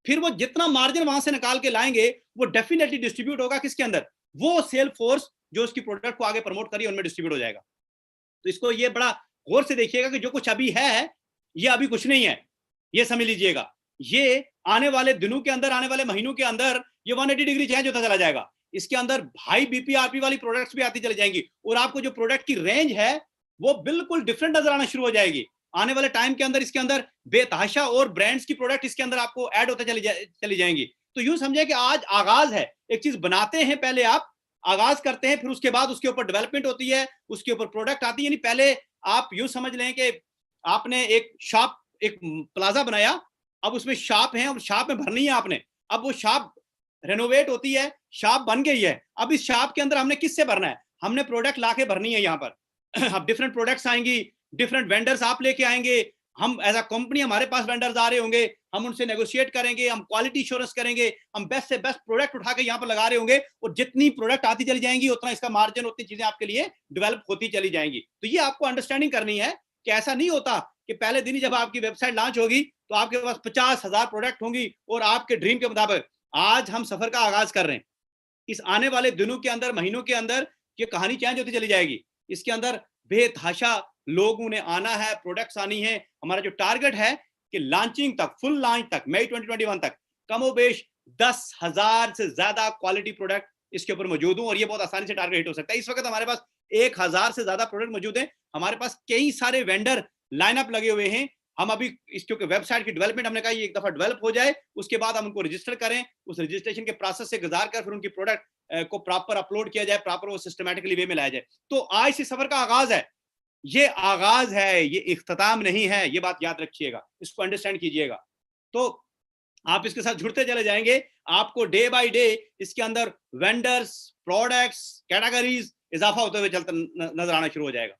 फिर वो जितना मार्जिन वहां से निकाल के लाएंगे वो डेफिनेटली डिस्ट्रीब्यूट होगा किसके अंदर, वो सेल फोर्स जो उसकी प्रोडक्ट को आगे प्रमोट करिए उनमें डिस्ट्रीब्यूट हो जाएगा। तो इसको ये बड़ा गौर से देखिएगा कि जो कुछ अभी है ये अभी कुछ नहीं है, ये समझ लीजिएगा, ये आने वाले दिनों के अंदर, आने वाले महीनों के अंदर ये 180 डिग्री चेंज होता चला जाएगा। इसके अंदर हाई बीपीआरपी वाली प्रोडक्ट्स भी आती चली जाएंगी, और आपको जो प्रोडक्ट की रेंज है वो बिल्कुल डिफरेंट नजर आना शुरू हो जाएगी आने वाले टाइम के अंदर। इसके अंदर बेतहाशा और ब्रांड्स की प्रोडक्ट इसके अंदर आपको ऐड होते चली जाएंगी। तो यूं समझे कि आज आगाज है, एक चीज बनाते हैं, पहले आप आगाज करते हैं, फिर उसके बाद उसके ऊपर डेवलपमेंट होती है, उसके ऊपर प्रोडक्ट आती है। यानी पहले आप यूं समझ लें कि आपने एक शॉप, एक प्लाजा बनाया, अब उसमें शॉप है और शॉप में भरनी है आपने, अब वो शॉप रेनोवेट होती है, शॉप बन गई है, अब इस शॉप के अंदर हमने किससे भरना है, हमने प्रोडक्ट लाके भरनी है यहाँ पर। अब डिफरेंट प्रोडक्ट्स आएंगी, डिफरेंट वेंडर्स आप लेके आएंगे, हम एज अ कंपनी, हमारे पास वेंडर्स आ रहे होंगे, हम उनसे नेगोशिएट करेंगे, हम क्वालिटी इंश्योरेंस करेंगे, हम बेस्ट से बेस्ट प्रोडक्ट उठा के यहाँ पर लगा रहे होंगे, और जितनी प्रोडक्ट आती चली जाएंगी उतना इसका मार्जिन, उतनी चीजें आपके लिए डेवलप होती चली जाएंगी। तो ये आपको अंडरस्टैंडिंग करनी है कि ऐसा नहीं होता कि पहले दिन ही जब आपकी वेबसाइट लॉन्च होगी तो आपके पास 50,000 प्रोडक्ट होंगी और आपके ड्रीम के मुताबिक। आज हम सफर का आगाज कर रहे हैं, इस आने वाले दिनों के अंदर, महीनों के अंदर ये कहानी चेंज होती चली जाएगी। इसके अंदर बेतहाशा लोगों ने आना है, प्रोडक्ट्स आनी है। हमारा जो टारगेट है कि लॉन्चिंग तक, फुल लॉन्च तक, मई 2021 तक कमोबेश 10,000 से ज्यादा क्वालिटी प्रोडक्ट इसके ऊपर मौजूद हूं, और ये बहुत आसानी से टारगेट हिट हो सकता है। इस वक्त हमारे पास 1,000 से ज्यादा प्रोडक्ट मौजूद है, हमारे पास कई सारे वेंडर लाइनअप लगे हुए हैं। हम अभी इसके वेबसाइट की डेवलपमेंट, हमने कहा ये एक दफा डेवलप हो जाए, उसके बाद हम उनको रजिस्टर करें, उस रजिस्ट्रेशन के प्रोसेस से गुजार कर फिर उनकी प्रोडक्ट को प्रॉपर अपलोड किया जाए, प्रॉपर वो सिस्टमैटिकली वे में लाया जाए। तो आज से सफर का आगाज है, ये आगाज है, ये इख्तिताम नहीं है, ये बात याद रखिएगा, इसको अंडरस्टैंड कीजिएगा। तो आप इसके साथ जुड़ते चले जाएंगे, आपको डे बाय डे इसके अंदर वेंडर्स, प्रोडक्ट्स, कैटेगरीज इजाफा होते हुए चलता नजर आना शुरू हो जाएगा।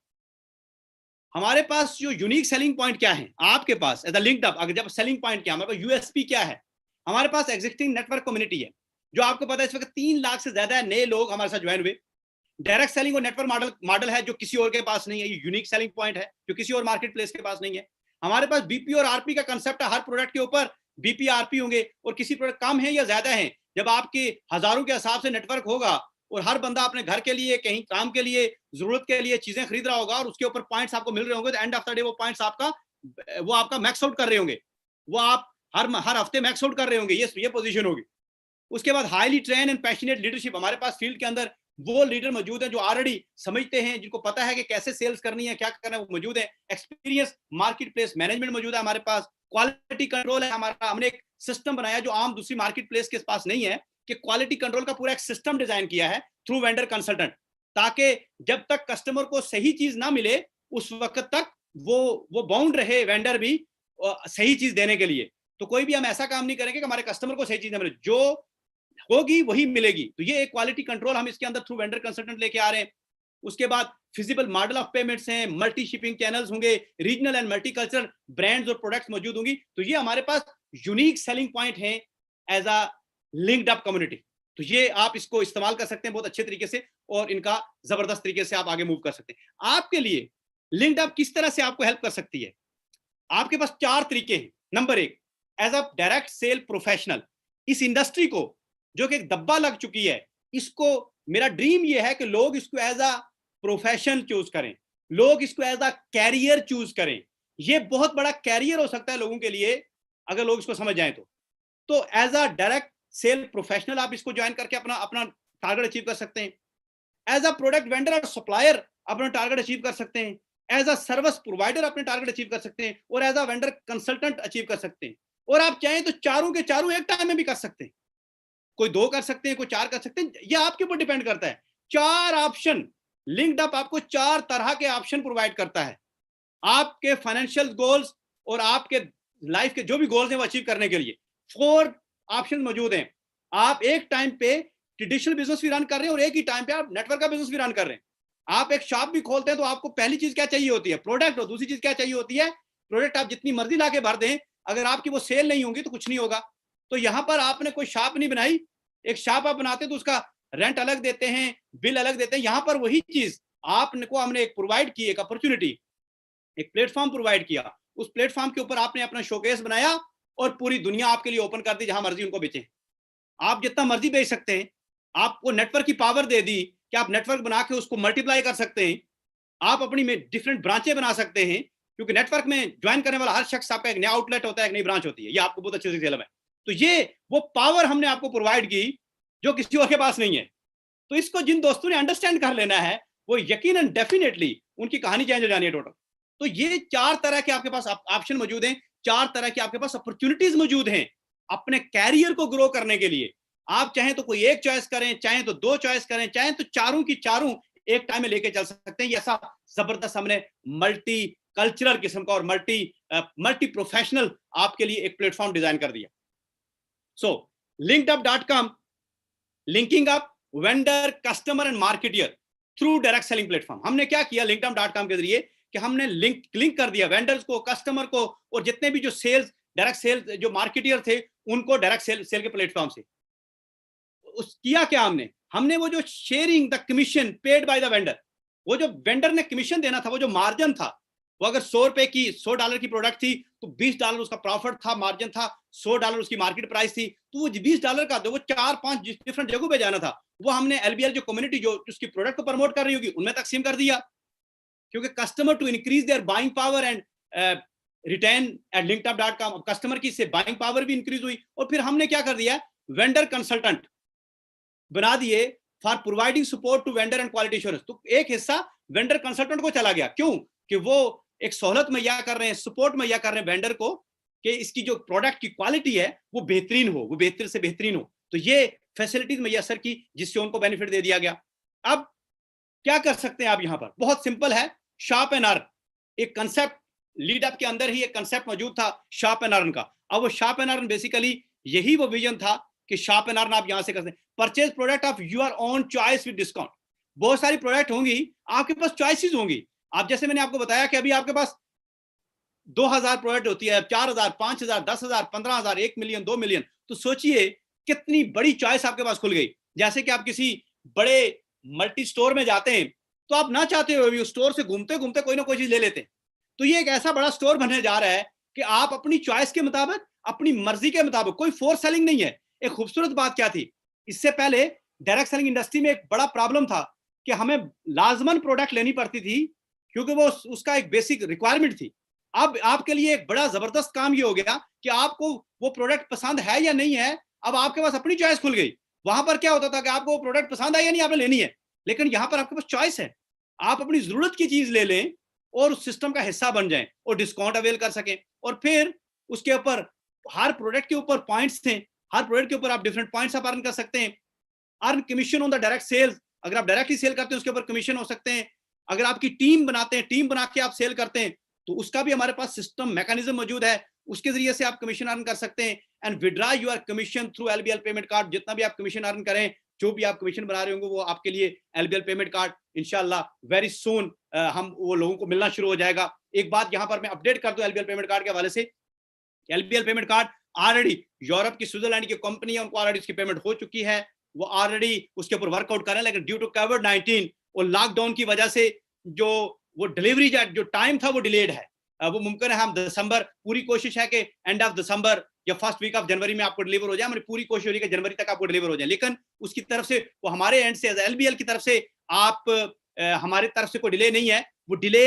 हमारे पास जो यूनिक सेलिंग पॉइंट क्या है आपके पास एज अ लिंक्डअप, अगर जब सेलिंग पॉइंट क्या, हमारे पास यूएसपी क्या है, हमारे पास एग्जिस्टिंग नेटवर्क कम्युनिटी है, जो आपको पता है इस वक्त 3 लाख से ज्यादा नए लोग हमारे साथ ज्वाइन हुए। डायरेक्ट सेलिंग और नेटवर्क मॉडल है जो किसी और के पास नहीं है, ये यूनिक सेलिंग पॉइंट है जो किसी और मार्केट प्लेस के पास नहीं है। हमारे पास बीपी और आरपी का कंसेप्ट है, हर प्रोडक्ट के ऊपर बीपी आरपी होंगे, और किसी प्रोडक्ट कम है या ज्यादा है, जब आपके हजारों के हिसाब से नेटवर्क होगा और हर बंदा अपने घर के लिए, कहीं काम के लिए, जरूरत के लिए चीजें खरीद रहा होगा और उसके ऊपर पॉइंट्स आपको मिल रहे होंगे, तो एंड ऑफ द डे वो पॉइंट्स आपका मैक्स आउट कर रहे होंगे, वो आप हर हफ्ते मैक्स आउट कर रहे होंगे, ये पोजीशन होगी। उसके बाद highly train and passionate leadership, हमारे पास फील्ड के अंदर वो लीडर मौजूद हैं जो ऑलरेडी समझते हैं, जिनको पता है कि कैसे सेल्स करनी है, क्या करना है, वो मौजूद है। एक्सपीरियंस मार्केट प्लेस मैनेजमेंट मौजूद है हमारे पास, क्वालिटी कंट्रोल है हमारा। हमने एक सिस्टम बनाया जो आम दूसरी मार्केट प्लेस के पास नहीं है, कि क्वालिटी कंट्रोल का पूरा एक सिस्टम डिजाइन किया है थ्रू वेंडर कंसल्टेंट, ताकि जब तक कस्टमर को सही चीज ना मिले उस वक्त तक वो बाउंड रहे वेंडर भी सही चीज देने के लिए। तो कोई भी हम ऐसा काम नहीं करेंगे कि हमारे कस्टमर को सही चीज ना मिले, जो होगी वही मिलेगी। तो ये एक क्वालिटी कंट्रोल हम इसके अंदर थ्रू वेंडर कंसल्टेंट लेके आ रहे हैं। उसके बाद फिजिबल मॉडल ऑफ पेमेंट्स हैं, मल्टी शिपिंग चैनल्स होंगे, regional and multi cultural brands और प्रोडक्ट्स मौजूद होंगी। तो ये हमारे पास यूनिक सेलिंग पॉइंट है as a linked up community. तो ये आप इसको इस्तेमाल कर सकते हैं बहुत अच्छे तरीके से, और इनका जबरदस्त तरीके से आप आगे मूव कर सकते हैं। आपके लिए लिंक्ड अप किस तरह से आपको हेल्प कर सकती है? आपके पास 4 तरीके हैं। Number 1, as a direct sale professional, इस इंडस्ट्री को जो कि एक दब्बा लग चुकी है, इसको मेरा ड्रीम ये है कि लोग इसको एज अ प्रोफेशन चूज करें, लोग इसको एज अ कैरियर चूज करें। ये बहुत बड़ा कैरियर हो सकता है लोगों के लिए अगर लोग इसको समझ जाएं तो as a direct sale professional आप इसको ज्वाइन करके अपना अपना टारगेट अचीव कर सकते हैं। एज अ प्रोडक्ट वेंडर और सप्लायर अपना टारगेट अचीव कर सकते हैं। एज अ सर्विस प्रोवाइडर अपने टारगेट अचीव कर सकते हैं, और as a vendor consultant achieve कर सकते हैं। और आप चाहें तो चारों के चारों एक टाइम में भी कर सकते हैं। कोई 2 कर सकते हैं, कोई 4 कर सकते हैं, ये आपके ऊपर डिपेंड करता है। 4 ऑप्शन लिंक्ड अप आपको 4 तरह के ऑप्शन प्रोवाइड करता है आपके फाइनेंशियल गोल्स और आपके लाइफ के जो भी गोल्स हैं वो अचीव करने के लिए। 4 ऑप्शन मौजूद हैं। आप एक टाइम पे ट्रेडिशनल बिजनेस भी रन कर रहे हैं और एक ही टाइम पे आप नेटवर्क का बिजनेस भी रन कर रहे हैं। आप एक शॉप भी खोलते हैं तो आपको पहली चीज क्या चाहिए होती है? प्रोडक्ट। और दूसरी चीज क्या चाहिए होती है? प्रोडक्ट आप जितनी मर्जी लाके भर दें, अगर आपकी वो सेल नहीं होंगी तो कुछ नहीं होगा। तो यहां पर आपने कोई शॉप नहीं बनाई, एक शॉप आप बनाते तो उसका रेंट अलग देते हैं, बिल अलग देते हैं। यहां पर वही चीज आपको हमने एक प्रोवाइड की, एक अपॉर्चुनिटी, एक प्लेटफॉर्म प्रोवाइड किया। उस प्लेटफॉर्म के ऊपर आपने अपना शोकेस बनाया और पूरी दुनिया आपके लिए ओपन कर दी, जहां मर्जी उनको बेचें। आप जितना मर्जी बेच सकते हैं। आपको नेटवर्क की पावर दे दी कि आप नेटवर्क बना के उसको मल्टीप्लाई कर सकते हैं। आप अपनी में डिफरेंट ब्रांचें बना सकते हैं, क्योंकि नेटवर्क में ज्वाइन करने वाला हर शख्स आपका एक नया आउटलेट होता है, एक नई ब्रांच होती है। ये आपको बहुत अच्छे से इल्म है। तो ये वो पावर हमने आपको प्रोवाइड की जो किसी और के पास नहीं है। तो इसको जिन दोस्तों ने अंडरस्टैंड कर लेना है, वो यकीनन डेफिनेटली उनकी कहानी चेंज हो जानी है टोटल। तो ये 4 तरह के आपके पास ऑप्शन मौजूद हैं, 4 तरह के आपके पास अपॉर्चुनिटीज मौजूद हैं अपने कैरियर को ग्रो करने के लिए। आप चाहें तो कोई एक चॉइस करें, चाहें तो 2 चॉइस करें, चाहें तो चारों की चारों एक टाइम में लेके चल सकते हैं। ऐसा जबरदस्त हमने मल्टी कल्चरल किस्म का और मल्टी प्रोफेशनल आपके लिए एक प्लेटफॉर्म डिजाइन कर दिया। सो linkedup.com, linking up vendor, customer and marketeer through direct selling platform. हमने क्या किया linkedup.com के जरिए कि हमने लिंक कर दिया वेंडर्स को, कस्टमर को, और जितने भी जो सेल्स डायरेक्ट सेल्स जो मार्केटियर थे उनको डायरेक्ट सेल के प्लेटफॉर्म से किया क्या हमने वो जो sharing the commission paid by the vendor, वो जो वेंडर ने कमीशन देना था, वो जो मार्जिन था, वो अगर $100 की प्रोडक्ट थी तो $20 उसका प्रॉफिट था, मार्जिन था। $100 उसकी मार्केट प्राइस थी, तो वो $20 का वो 4-5 डिफरेंट जगहों पे जाना था, वो हमने एलबीएल जो कम्युनिटी जो उसकी प्रोडक्ट को प्रमोट कर रही होगी उनमें तकसीम कर दिया। क्योंकि customer to increase their buying power and retain at linkedup.com, customer की से बाइंग पावर भी इंक्रीज हुई। और फिर हमने क्या कर दिया, वेंडर कंसल्टेंट बना दिए for providing support to vendor and quality assurance. तो एक हिस्सा वेंडर कंसल्टेंट को चला गया, क्यों कि वो एक सहूलत मुहैया कर रहे हैं, सपोर्ट मुहैया कर रहे हैं वेंडर को कि इसकी जो प्रोडक्ट की क्वालिटी है वो बेहतरीन हो, वो बेहतर से बेहतरीन हो। तो ये फैसिलिटीज मुयसर की जिससे उनको बेनिफिट दे दिया गया। अब क्या कर सकते हैं आप? यहां पर बहुत सिंपल है, शॉप एंड अर्न। एक कंसेप्ट लीड अप के अंदर ही एक कंसेप्ट मौजूद था शॉप एंड अर्न का। अब वो शॉप एंड अर्न बेसिकली यही वो विजन था कि शॉप एंड अर्न आप यहां से कर सकते हैं। Purchase product of your own choice with discount. बहुत सारी प्रोडक्ट होंगी, आपके पास चॉइसेस होंगी। आप जैसे मैंने आपको बताया कि अभी आपके पास 2000 प्रोडक्ट होती है, 4000, 5000, 10,000, 15,000, 1 मिलियन, 2 मिलियन। तो सोचिए कितनी बड़ी चॉइस आपके पास खुल गई। जैसे कि आप किसी बड़े मल्टी स्टोर में जाते हैं तो आप ना चाहते हुए भी उस स्टोर से घूमते घूमते कोई ना कोई चीज ले लेते हैं। तो ये एक ऐसा बड़ा स्टोर बनने जा रहा है कि आप अपनी चॉइस के मुताबिक, अपनी मर्जी के मुताबिक, कोई फोर्स सेलिंग नहीं है। एक खूबसूरत बात क्या थी, इससे पहले डायरेक्ट सेलिंग इंडस्ट्री में एक बड़ा प्रॉब्लम था कि हमें लाजमन प्रोडक्ट लेनी पड़ती थी क्योंकि वो उसका एक बेसिक रिक्वायरमेंट थी। अब आपके लिए एक बड़ा जबरदस्त काम ये हो गया कि आपको वो प्रोडक्ट पसंद है या नहीं है, अब आपके पास अपनी चॉइस खुल गई। वहां पर क्या होता था कि आपको वो प्रोडक्ट पसंद है या नहीं, आपने लेनी है, लेकिन यहां पर आपके पास चॉइस है, आप अपनी जरूरत की चीज ले लें और उस सिस्टम का हिस्सा बन जाएं और डिस्काउंट अवेल कर सकें। और फिर उसके ऊपर हर प्रोडक्ट के ऊपर पॉइंट्स थे, हर प्रोडक्ट के ऊपर आप डिफरेंट पॉइंट्स आप अर्न कर सकते हैं। Earn commission on the direct sales, अगर आप डायरेक्टली सेल करते हैं उसके ऊपर कमीशन हो सकते हैं। अगर आपकी टीम बनाते हैं, टीम बना के आप सेल करते हैं, तो उसका भी हमारे पास सिस्टम मैकेनिज्म मौजूद है, उसके जरिए से आप कमीशन अर्न कर सकते हैं। And withdraw your commission through LBL payment card. जितना भी आप कमीशन अर्न करें, जो भी आप कमीशन बना रहे होंगे, वो आपके लिए एलबीएल पेमेंट कार्ड इंशाल्लाह वेरी सून हम वो लोगों को मिलना शुरू हो जाएगा। एक बात यहां पर मैं अपडेट कर दूं एलबीएल पेमेंट कार्ड के हवाले से, LBL payment card already Europe की स्विट्जरलैंड की कंपनी है, उनको ऑलरेडी उसकी पेमेंट हो चुकी है, वो ऑलरेडी उसके ऊपर वर्कआउट कर रहे हैं। लेकिन ड्यू टू कोविड-19 और लॉकडाउन की वजह से जो वो डिलीवरी जो टाइम था वो डिलेड है। वो मुमकिन है हम दिसंबर, पूरी कोशिश है कि एंड ऑफ दिसंबर या फर्स्ट वीक ऑफ जनवरी में आपको डिलीवर हो जाए। हमारी पूरी कोशिश हो रही है कि जनवरी तक आपको डिलीवर हो जाए, लेकिन उसकी तरफ से वो हमारे एंड से एलबीएल की तरफ से आप हमारी तरफ से कोई डिले नहीं है। वो डिले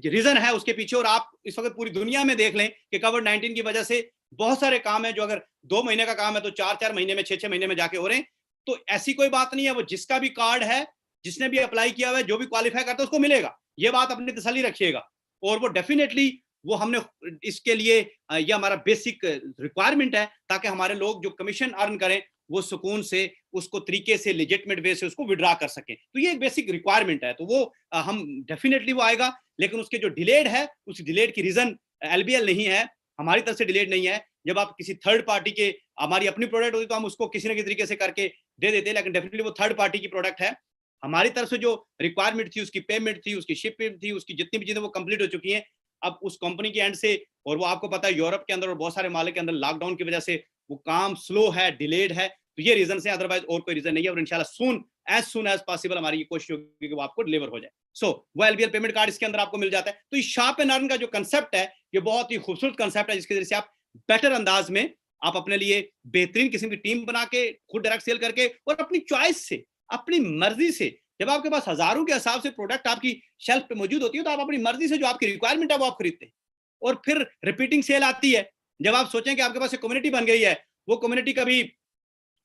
रीजन है उसके पीछे, और आप इस वक्त पूरी दुनिया में देख लें कि कोविड-19 की वजह से बहुत सारे काम है जो अगर 2 महीने का काम है तो 4-4 महीने में, 6-6 महीने में जाके हो रहे हैं। तो ऐसी कोई बात नहीं है, वो जिसका भी कार्ड है, जिसने भी अप्लाई किया हुआ है, जो भी क्वालिफाई करता है उसको मिलेगा, ये बात अपनी तसल्ली रखिएगा। और वो डेफिनेटली वो हमने इसके लिए ये हमारा बेसिक रिक्वायरमेंट है, ताकि हमारे लोग जो कमीशन अर्न करें वो सुकून से उसको तरीके से लेजिटिमेट वे से उसको विड्रॉ कर सकें। तो ये एक बेसिक रिक्वायरमेंट है, तो वो हम डेफिनेटली वो आएगा। लेकिन उसके जो डिलेड है, उस डिलेड की रीजन एलबीएल नहीं है, हमारी तरफ से डिलेड नहीं है। जब आप किसी थर्ड पार्टी के, हमारी अपनी प्रोडक्ट होती तो हम उसको किसी न किसी तरीके से करके दे देते, लेकिन डेफिनेटली वो थर्ड पार्टी की प्रोडक्ट है। हमारी तरफ से जो रिक्वायरमेंट थी, उसकी पेमेंट थी, उसकी शिपमेंट थी, उसकी जितनी भी चीजें वो कंप्लीट हो चुकी हैं। अब उस कंपनी के एंड से, और वो आपको पता है यूरोप के अंदर और बहुत सारे मालिक के अंदर लॉकडाउन की वजह से वो काम स्लो है, डिलेड है, तो ये रीजन है, अदरवाइज और कोई रीजन नहीं है। और इंशाल्लाह सून एज पॉसिबल हमारी ये कोशिश होगी कि वो आपको डिलीवर हो जाए। सो वो एलबीएल पेमेंट कार्ड इसके अंदर आपको मिल जाता है। तो ये शॉप एंड अर्न का जो कंसेप्ट है, ये बहुत ही खूबसूरत कंसेप्ट है, जिसके जरिए से आप बेटर अंदाज में आप अपने लिए बेहतरीन किस्म की टीम बना के, खुद डायरेक्ट सेल करके और अपनी चॉइस से, अपनी मर्जी से, जब आपके पास हजारों के हिसाब से प्रोडक्ट आपकी शेल्फ पे मौजूद होती है, तो आप अपनी मर्जी से जो आपकी रिक्वायरमेंट है वो आप खरीदते हैं। और फिर रिपीटिंग सेल आती है। जब आप सोचें कि आपके पास एक कम्युनिटी बन गई है, वो कम्युनिटी कभी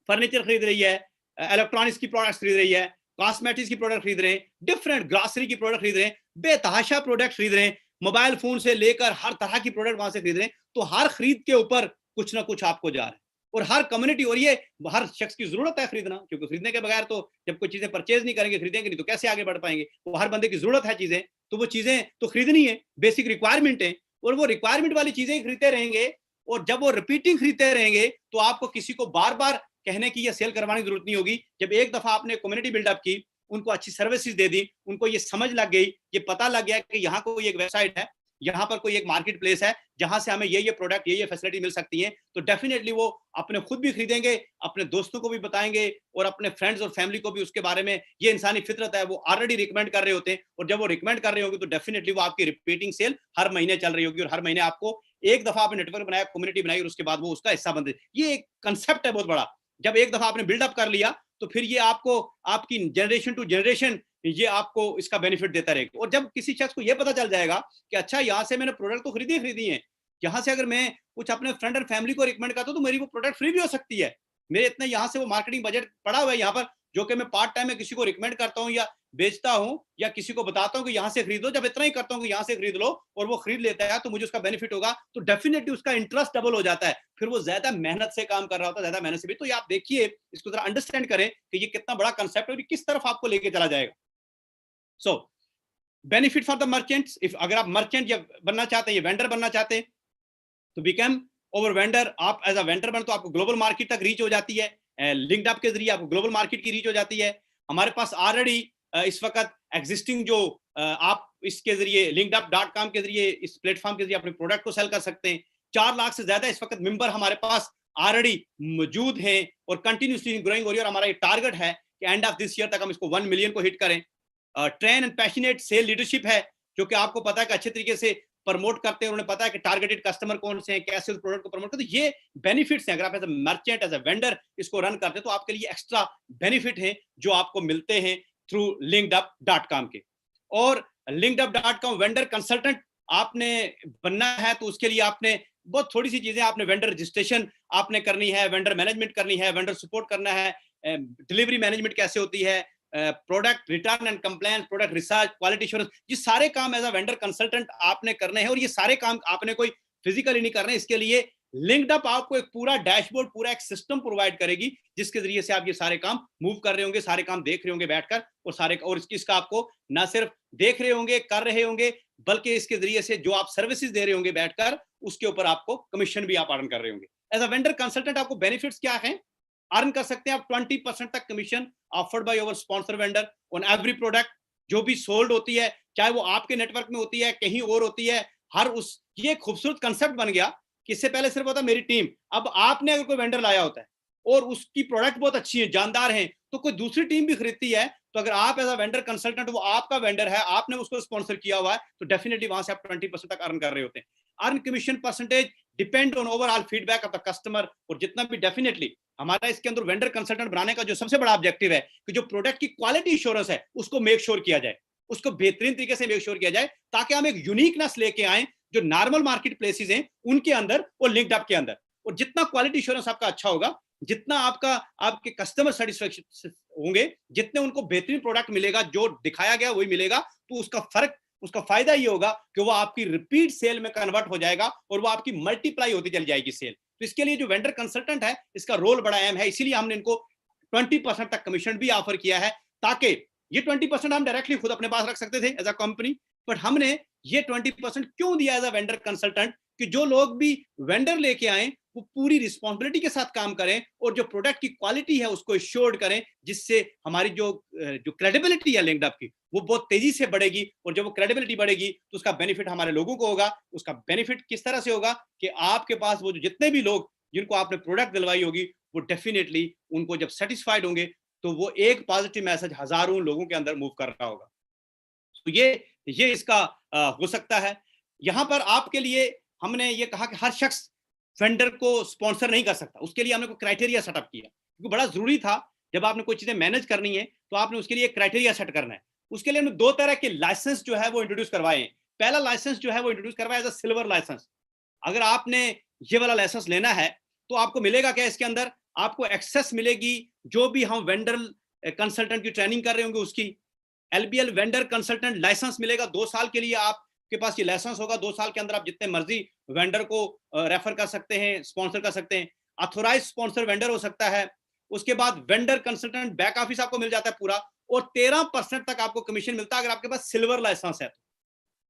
फर्नीचर खरीद रही है, इलेक्ट्रॉनिक्स की प्रोडक्ट्स खरीद रही है, कॉस्मेटिक्स की प्रोडक्ट खरीद रहे हैं, डिफरेंट ग्रॉसरी की प्रोडक्ट खरीद रहे हैं, बेतहाशा प्रोडक्ट खरीद रहे हैं, मोबाइल फोन से लेकर हर तरह की प्रोडक्ट वहां से खरीद रहे हैं। तो हर खरीद के ऊपर कुछ ना कुछ आपको जा रहा है, और हर कम्युनिटी, और ये हर शख्स की जरूरत है खरीदना, क्योंकि खरीदने के बगैर तो, जब कोई चीजें परचेज नहीं करेंगे, खरीदेंगे नहीं, तो कैसे आगे बढ़ पाएंगे। वो हर बंदे की जरूरत है चीजें, तो वो चीजें तो खरीदनी है, बेसिक रिक्वायरमेंट है, और वो रिक्वायरमेंट वाली चीजें खरीदते रहेंगे। और जब वो रिपीटिंग खरीदते रहेंगे, तो आपको किसी को बार बार कहने की या सेल करवाने की जरूरत नहीं होगी। जब एक दफा आपने कम्युनिटी बिल्डअप की, उनको अच्छी सर्विसेज दे दी, उनको ये समझ लग गई, ये पता लग गया कि यहाँ कोई एक वेबसाइट है, यहाँ पर कोई एक मार्केट प्लेस है जहां से हमें ये प्रोडक्ट, ये फैसिलिटी मिल सकती है, तो डेफिनेटली वो अपने खुद भी खरीदेंगे, अपने दोस्तों को भी बताएंगे, और अपने फ्रेंड्स और फैमिली को भी उसके बारे में, ये इंसानी फितरत है, वो ऑलरेडी रिकमेंड कर रहे होते हैं। और जब वो रिकमेंड कर रहे होंगे, तो डेफिनेटली वो आपकी रिपीटिंग सेल हर महीने चल रही होगी, और हर महीने आपको एक दफा आपने नेटवर्क बनाया, कम्युनिटी बनाई, और उसके बाद वो उसका हिस्सा बनते। ये एक कंसेप्ट है बहुत बड़ा। जब एक दफा आपने बिल्डअप कर लिया, तो फिर ये आपको, आपकी जनरेशन टू जनरेशन, ये आपको इसका बेनिफिट देता रहेगा। और जब किसी शख्स को ये पता चल जाएगा कि अच्छा, यहाँ से मैंने प्रोडक्ट तो खरीदी है, यहाँ से अगर मैं कुछ अपने फ्रेंड और फैमिली को रिकमेंड करता हूँ, तो मेरी वो प्रोडक्ट फ्री भी हो सकती है। मेरे इतने यहाँ से वो मार्केटिंग बजट पड़ा हुआ है यहाँ पर, जो कि मैं पार्ट टाइम में किसी को रिकमेंड करता हूँ या बेचता हूँ, या किसी को बताता हूँ कि यहाँ से खरीदो। जब इतना ही करता हूँ कि यहाँ से खरीद लो, और वो खरीद लेता है, तो मुझे उसका बेनिफिट होगा, तो डेफिनेटली उसका इंटरेस्ट डबल हो जाता है। फिर वो ज्यादा मेहनत से काम कर रहा होता है, ज्यादा मेहनत से भी। तो ये आप देखिए, इसको जरा अंडरस्टैंड करें कि ये कितना बड़ा कंसेप्ट है और किस तरफ आपको लेके चला जाएगा। सो benefit for the merchants, if अगर आप मर्चेंट या बनना चाहते हैं, ये वेंडर बनना चाहते हैं, तो बिकम ओवर वेंडर। आप एज अ वेंडर बन, तो आपको ग्लोबल मार्केट तक रीच हो जाती है। लिंक्ड अप के जरिए आपको ग्लोबल मार्केट की रीच हो जाती है। हमारे पास ऑलरेडी इस वक्त एग्जिस्टिंग जो आप इसके जरिए linkedup.com के जरिए, इस प्लेटफॉर्म के जरिए अपने प्रोडक्ट को सेल कर सकते हैं। 4 लाख से ज्यादा इस वक्त मेंबर हमारे पास ऑलरेडी मौजूद हैं, और कंटिन्यूसली ग्रोइंग हो रही है। और हमारा ये टारगेट है कि एंड ऑफ दिस ईयर तक हम इसको 1 मिलियन को हिट करें। Train and passionate sale leadership है, जो कि आपको पता है कि अच्छे तरीके से प्रमोट करते हैं, उन्हें पता है कि टारगेटेड कस्टमर कौन से हैं, कैसे उस प्रोडक्ट को प्रमोट करते हैं। ये बेनिफिट्स हैं। अगर आप as a merchant, as a vendor इसको रन करते हैं, तो आपके लिए एक्स्ट्रा बेनिफिट हैं जो आपको मिलते हैं थ्रू linkedup.com के। और linkedup.com वेंडर कंसल्टेंट आपने बनना है, तो उसके लिए आपने बहुत थोड़ी सी चीजें, आपने वेंडर रजिस्ट्रेशन आपने करनी है, वेंडर मैनेजमेंट करनी है, वेंडर सपोर्ट करना है, डिलीवरी मैनेजमेंट कैसे होती है, product return and compliance, product research, quality assurance, ये सारे काम एज अ वेंडर कंसल्टेंट आपने करने हैं। और ये सारे काम आपने कोई फिजिकली नहीं करने, इसके लिए लिंक्डअप आपको एक पूरा डैशबोर्ड, पूरा एक सिस्टम प्रोवाइड करेगी, जिसके जरिए से आप ये सारे काम मूव कर रहे होंगे, सारे काम देख रहे होंगे बैठकर, और सारे और इसका आपको ना सिर्फ देख रहे होंगे, कर रहे होंगे, बल्कि इसके जरिए से जो आप सर्विसेज दे रहे होंगे बैठकर, उसके ऊपर आपको कमीशन भी आप अर्न कर रहे होंगे। एज अ वेंडर कंसल्टेंट आपको बेनिफिट्स क्या हैं? अर्न कर सकते हैं आप 20% तक commission offered by your sponsor vendor on every product जो भी सोल्ड होती है, चाहे वो आपके नेटवर्क में होती है, कहीं और होती है, हर उस ये खूबसूरत कंसेप्ट बन गया कि इससे पहले सिर्फ होता मेरी टीम, अब आपने अगर कोई वेंडर लाया होता है और उसकी प्रोडक्ट बहुत अच्छी है, जानदार है, तो कोई दूसरी टीम भी खरीदती है, तो अगर आप एज अ वेंडर कंसल्टेंट, वो आपका वेंडर है, आपने उसको स्पॉन्सर किया हुआ है, तो डेफिनेटली वहां से आप 20% तक अर्न कर रहे होते हैं। Earn commission percentage depend on overall feedback of the customer, और जितना भी डेफिनेटली हमारा इसके अंदर वेंडर कंसल्टेंट बनाने का जो सबसे बड़ा ऑब्जेक्टिव है कि जो प्रोडक्ट की क्वालिटी इंश्योरेंस है उसको मेक श्योर किया जाए, उसको बेहतरीन तरीके से मेक श्योर किया जाए, ताकि हम एक यूनिकनेस लेके आए जो नॉर्मल मार्केट प्लेसेस हैं उनके अंदर और लिंक्डअप के अंदर। और जितना क्वालिटी इंश्योरेंस आपका अच्छा होगा, जितना आपके कस्टमर सेटिस्फेक्शन होंगे, जितने उनको बेहतरीन प्रोडक्ट मिलेगा, जो दिखाया गया वही मिलेगा, तो उसका फायदा ये होगा कि वो आपकी रिपीट सेल में कन्वर्ट हो जाएगा और वो आपकी मल्टीप्लाई होती चली जाएगी सेल। तो इसके लिए जो वेंडर कंसल्टेंट है, इसका रोल बड़ा अहम है, इसीलिए हमने इनको 20% तक कमीशन भी ऑफर किया है, ताकि ये 20% हम डायरेक्टली खुद अपने पास रख सकते थे एज अ कंपनी, बट हमने ये 20% क्यों दिया एज अ वेंडर कंसल्टेंट, कि जो लोग भी वेंडर लेके आए वो पूरी रिस्पॉन्सिबिलिटी के साथ काम करें और जो प्रोडक्ट की क्वालिटी है उसको एश्योर्ड करें, जिससे हमारी जो क्रेडिबिलिटी है लिंक्डअप की, वो बहुत तेजी से बढ़ेगी। और जब वो क्रेडिबिलिटी बढ़ेगी तो उसका बेनिफिट हमारे लोगों को होगा। उसका बेनिफिट किस तरह से होगा कि आपके पास वो जितने भी लोग जिनको आपने प्रोडक्ट दिलवाई होगी, वो डेफिनेटली उनको जब सेटिस्फाइड होंगे तो वो एक पॉजिटिव मैसेज हजारों लोगों के अंदर मूव कर रहा होगा। तो ये इसका हो सकता है। यहां पर आपके लिए हमने ये कहा कि हर शख्स वेंडर को स्पॉन्सर नहीं कर सकता, उसके लिए हमने कोई क्राइटेरिया सेटअप किया, क्योंकि बड़ा जरूरी था जब आपने कोई चीजें मैनेज करनी है तो आपने उसके लिए क्राइटेरिया सेट करना है। उसके लिए हमने 2 तरह के लाइसेंस जो है वो इंट्रोड्यूस करवाए हैं। पहला लाइसेंस जो है वो इंट्रोड्यूस करवाया एज अ सिल्वर लाइसेंस। अगर आपने ये वाला लाइसेंस लेना है तो आपको मिलेगा क्या, इसके अंदर आपको एक्सेस मिलेगी जो भी हम वेंडर कंसल्टेंट की ट्रेनिंग कर रहे होंगे उसकी। एलबीएल वेंडर कंसल्टेंट लाइसेंस मिलेगा 2 साल के लिए, आपके पास ये लाइसेंस होगा। 2 साल के अंदर आप जितने मर्जी वेंडर को रेफर कर सकते हैं, स्पॉन्सर कर सकते हैं। ऑथोराइज स्पॉन्सर वेंडर हो सकता है। उसके बाद वेंडर कंसल्टेंट बैक ऑफिस आपको मिल जाता है पूरा, और 13% तक आपको कमीशन मिलता है अगर आपके पास सिल्वर लाइसेंस है।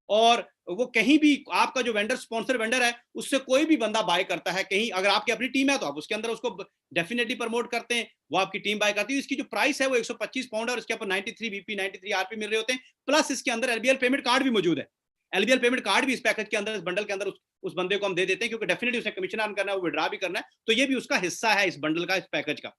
और वो कहीं भी आपका जो वेंडर स्पॉन्सर वेंडर है उससे कोई भी बंदा बाय करता है, कहीं अगर आपकी अपनी टीम है तो आप उसके अंदर उसको डेफिनेटली प्रमोट करते हैं, वो आपकी टीम बाय करती है। इसकी जो प्राइस है वो 125 पाउंड और इसके ऊपर 93 बीपी 93 आरपी मिल रहे होते हैं। प्लस इसके अंदर एलबीएल पेमेंट कार्ड भी मौजूद है। एलबीएल पेमेंट कार्ड भी इस पैकेज के अंदर, इस बंडल के अंदर उस बंदे को हम दे देते हैं, क्योंकि डेफिनेटली उसने कमीशन अर्न करना है, वो विड्रॉ भी करना है, तो ये भी उसका हिस्सा है इस बंडल का, इस पैकेज का।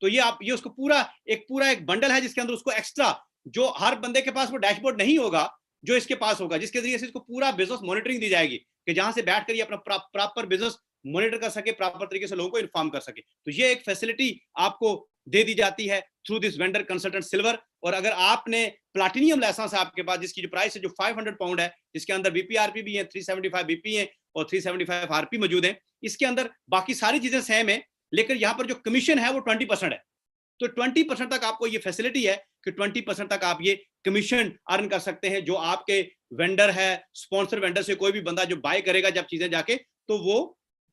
तो ये उसको पूरा एक बंडल है जिसके अंदर उसको एक्स्ट्रा, जो हर बंदे के पास वो डैशबोर्ड नहीं होगा जो इसके पास होगा, जिसके जरिए से इसको पूरा बिजनेस मॉनिटरिंग दी जाएगी कि जहां से बैठकर ये अपना प्रॉपर बिजनेस मॉनिटर कर सके, प्रॉपर तरीके से लोगों को इन्फॉर्म कर सके। तो ये एक फैसिलिटी आपको दे दी जाती है through this vendor consultant silver. और अगर आपने प्लैटिनियम लाइसेंस आपके पास, जिसकी जो प्राइस है जो 500 पाउंड है, जिसके अंदर बीपीआरपी भी है, 375 बीपी है और 375 आरपी मौजूद है, इसके अंदर बाकी सारी चीजें सेम है, लेकिन यहाँ पर जो कमीशन है वो 20% है। तो 20% तक आपको ये फैसिलिटी है कि 20% तक आप ये कमीशन अर्न कर सकते हैं। जो आपके वेंडर है, स्पॉन्सर वेंडर से कोई भी बंदा जो बाय करेगा जब चीजें जाके, तो वो